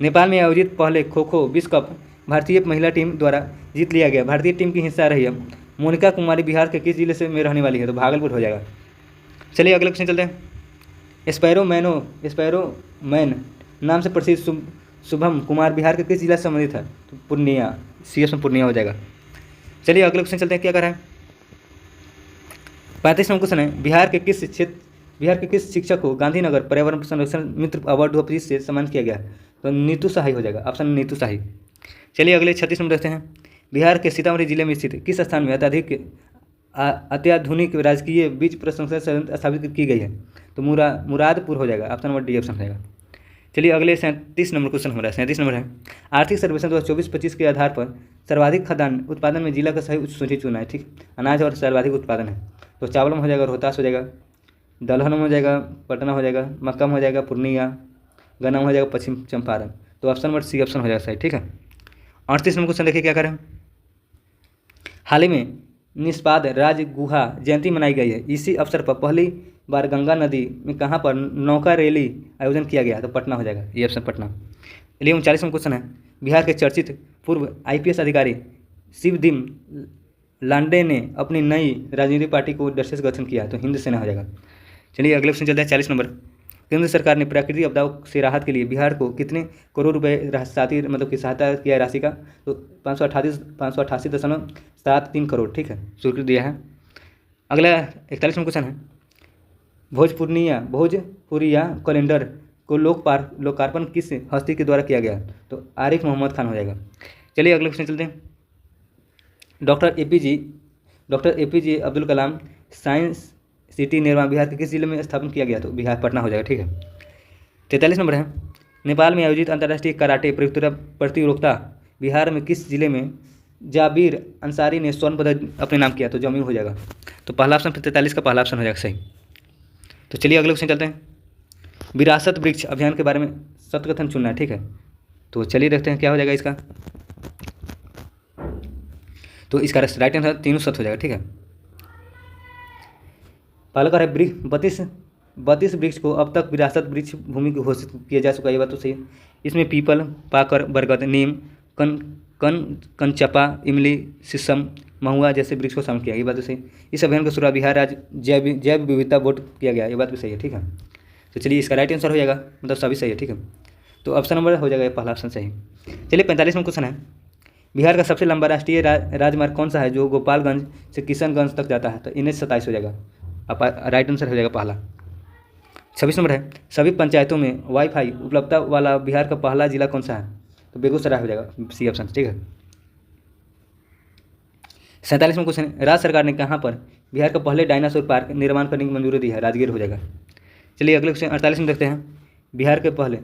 नेपाल में आयोजित पहले खो खो विश्व कप भारतीय महिला टीम द्वारा जीत लिया गया, भारतीय टीम की हिस्सा रही है मोनिका कुमारी बिहार के किस जिले से में रहने वाली है? तो भागलपुर हो जाएगा। चलिए अगले क्वेश्चन चलते हैं। स्पैरोमैन नाम से प्रसिद्ध शुभम कुमार बिहार के किस जिला से संबंधित है? तो पूर्णिया, सी ऑप्शन पूर्णिया हो जाएगा। चलिए अगले क्वेश्चन चलते हैं क्या कर रहा है। 35 नंबर क्वेश्चन है, बिहार के किस शिक्षक को गांधीनगर पर्यावरण संरक्षण मित्र अवार्ड 2025 से सम्मानित किया गया? तो नीतू शाही हो जाएगा, ऑप्शन नीतू शाही। चलिए अगले 36 नंबर देखते हैं। बिहार के सीतामढ़ी जिले में स्थित किस स्थान में अत्याधुनिक राजकीय बीज प्रसंस्करण संयंत्र स्थापित की गई है? तो मुरादपुर हो जाएगा, ऑप्शन नंबर डी ऑप्शन रहेगा। चलिए अगले 37 नंबर क्वेश्चन हो रहा है। 37 नंबर है, आर्थिक सर्वेक्षण 2024-25 के आधार पर सर्वाधिक खाद्यान्न उत्पादन में जिला का सही सूची चुना है, ठीक। अनाज और सर्वाधिक उत्पादन है, तो चावल में हो जाएगा रोहतास हो जाएगा, दलहन में हो जाएगा पटना हो जाएगा, मक्का में हो जाएगा पूर्णिया, गन्ना में हो जाएगा पश्चिम चंपारण, तो ऑप्शन नंबर सी ऑप्शन हो जाएगा सही, ठीक है। 38 नंबर क्वेश्चन देखिए क्या करें। हाल ही में निष्पाद राज गुहा जयंती मनाई गई है, इसी अवसर पर पहली बार गंगा नदी में कहाँ पर नौका रैली आयोजन किया गया? तो पटना हो जाएगा, ये ऑप्शन पटना। चलिए 39 नंबर क्वेश्चन है, बिहार के चर्चित पूर्व IPS अधिकारी शिवदिम लांडे ने अपनी नई राजनीतिक पार्टी को दर्शक गठन किया, तो हिंद सेना हो जाएगा। चलिए अगले क्वेश्चन चलते हैं 40 नंबर। केंद्र सरकार ने प्राकृतिक आपदाओं से राहत के लिए बिहार को कितने करोड़ रुपए साथी मतलब की सहायता किया है राशि का? तो 588.73 करोड़, ठीक है, स्वीकृति दिया है। अगला 41 नंबर क्वेश्चन है, भोजपुरिया कैलेंडर को लोकार्पण किस हस्ती के द्वारा किया गया? तो आरिफ मोहम्मद खान हो जाएगा। चलिए अगले क्वेश्चन चलते हैं। Doctor APJ Abdul Kalam science city निर्माण बिहार के किस जिले में स्थापन किया गया? तो बिहार पटना हो जाएगा, ठीक है। 43 नंबर है, नेपाल में आयोजित अंतर्राष्ट्रीय कराटे प्रतियोगिता बिहार में किस जिले में जाबिर अंसारी ने स्वर्ण पदक अपने नाम किया? तो जम्मू हो जाएगा, तो पहला ऑप्शन 43 का पहला ऑप्शन हो जाएगा सही। तो चलिए अगले क्वेश्चन चलते हैं। विरासत वृक्ष अभियान के बारे में सत्कथन चुनना है, ठीक है, तो चलिए देखते हैं क्या हो जाएगा इसका। तो इसका राइट आंसर 3 सत हो जाएगा, ठीक है। पहला है 32 वृक्ष को अब तक विरासत वृक्ष भूमि को घोषित किया जा चुका है, ये बात तो सही है। इसमें पीपल, पाकर, बरगद, नीम, कंचपा, इमली, शीशम, महुआ जैसे वृक्ष को शामिल किया, ये बात तो सही। इस अभियान का शुरुआत बिहार राज्य जैव विविधता बोर्ड किया गया, ये बात भी सही है, ठीक है। तो चलिए इसका राइट आंसर हो जाएगा, मतलब सभी सही है, ठीक है। तो ऑप्शन नंबर हो जाएगा पहला ऑप्शन सही। चलिए 45 में क्वेश्चन है, बिहार का सबसे लंबा राष्ट्रीय राजमार्ग कौन सा है जो गोपालगंज से किशनगंज तक जाता है? तो NH 27 हो जाएगा। आप राइट आंसर हो जाएगा पहला। 26 नंबर है, सभी पंचायतों में वाईफाई उपलब्धता वाला बिहार का पहला जिला कौन सा है? तो बेगूसराय हो जाएगा, सी ऑप्शन, ठीक है। 47वां क्वेश्चन है, राज्य सरकार ने कहाँ पर बिहार का पहले डायनासोर पार्क निर्माण करने की मंजूरी दी है? राजगीर हो जाएगा। चलिए अगले क्वेश्चन 48 में देखते हैं, बिहार के पहले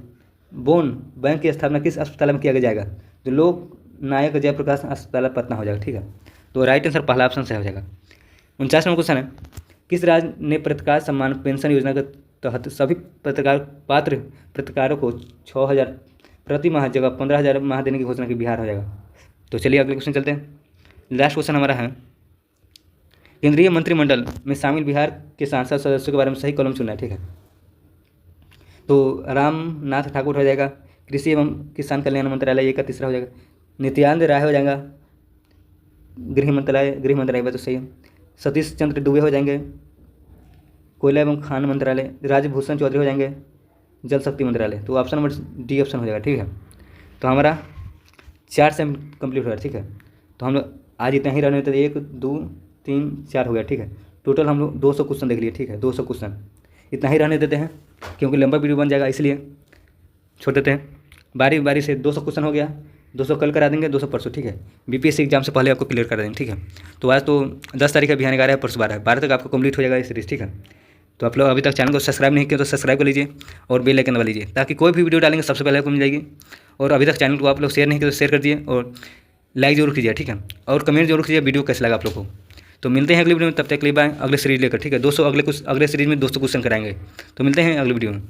बोन बैंक की स्थापना किस अस्पताल में किया जाएगा? जो लोक नायक जयप्रकाश अस्पताल पटना हो जाएगा, ठीक है। तो राइट आंसर पहला ऑप्शन से हो जाएगा। 49वां क्वेश्चन है, किस राज्य ने पत्रकार सम्मान पेंशन योजना के तहत सभी पात्र पत्रकारों को 6,000 प्रति माह जगह 15,000 माह देने की घोषणा की? बिहार हो जाएगा। तो चलिए अगले क्वेश्चन चलते हैं। लास्ट क्वेश्चन हमारा है, केंद्रीय मंत्रिमंडल में शामिल बिहार के सांसद सदस्यों के बारे में सही कॉलम चुनना है, ठीक है। तो रामनाथ ठाकुर हो जाएगा, कृषि एवं किसान कल्याण मंत्रालय ये का तीसरा हो जाएगा। नित्यानंद राय हो जाएगा, गृह मंत्रालय बात तो सही है। सतीश चंद्र दुबे हो जाएंगे, कोयला एवं खान मंत्रालय। राजभूषण चौधरी हो जाएंगे, जल शक्ति मंत्रालय। तो ऑप्शन नंबर डी ऑप्शन हो जाएगा, ठीक है। तो हमारा 4 से कंप्लीट हो गया, ठीक है। तो हम लोग आज इतना ही रहने, तो 1 2 3 4 हो गया, ठीक है। टोटल हम लोग 200 क्वेश्चन देख लिए, ठीक है। 200 क्वेश्चन इतना ही रहने देते हैं, क्योंकि लंबा वीडियो बन जाएगा, इसलिए छोड़ देते हैं। बारी बारी से 200 क्वेश्चन हो गया, 200 कल करा देंगे, 200 परसों, ठीक है। BPSC एग्जाम से पहले आपको क्लियर कर देंगे, ठीक है। तो आज तो 10 तारीख है, बिहार 11 है, परसों 12 है, 12 तक आपको कंप्लीट हो जाएगा ये सीरीज़, ठीक है। तो आप लोग अभी तक चैनल को सब्सक्राइब नहीं किया तो सब्सक्राइब कर लीजिए और बेल आइकन दबा लीजिए, ताकि कोई भी वीडियो डालेंगे सबसे पहले आपको मिल जाएगी। और अभी तक चैनल को आप लोग शेयर नहीं किया तो शेयर कर दिए और लाइक जरूर कीजिए, ठीक है। और कमेंट जरूर कीजिए वीडियो कैसा लगा आप लोग को। तो मिलते हैं अगली वीडियो में, तब तक के लिए बाय। अगले सीरीज लेकर, ठीक है। 200 अगले सीरीज में 200 क्वेश्चन कराएंगे। तो मिलते हैं अगली वीडियो में।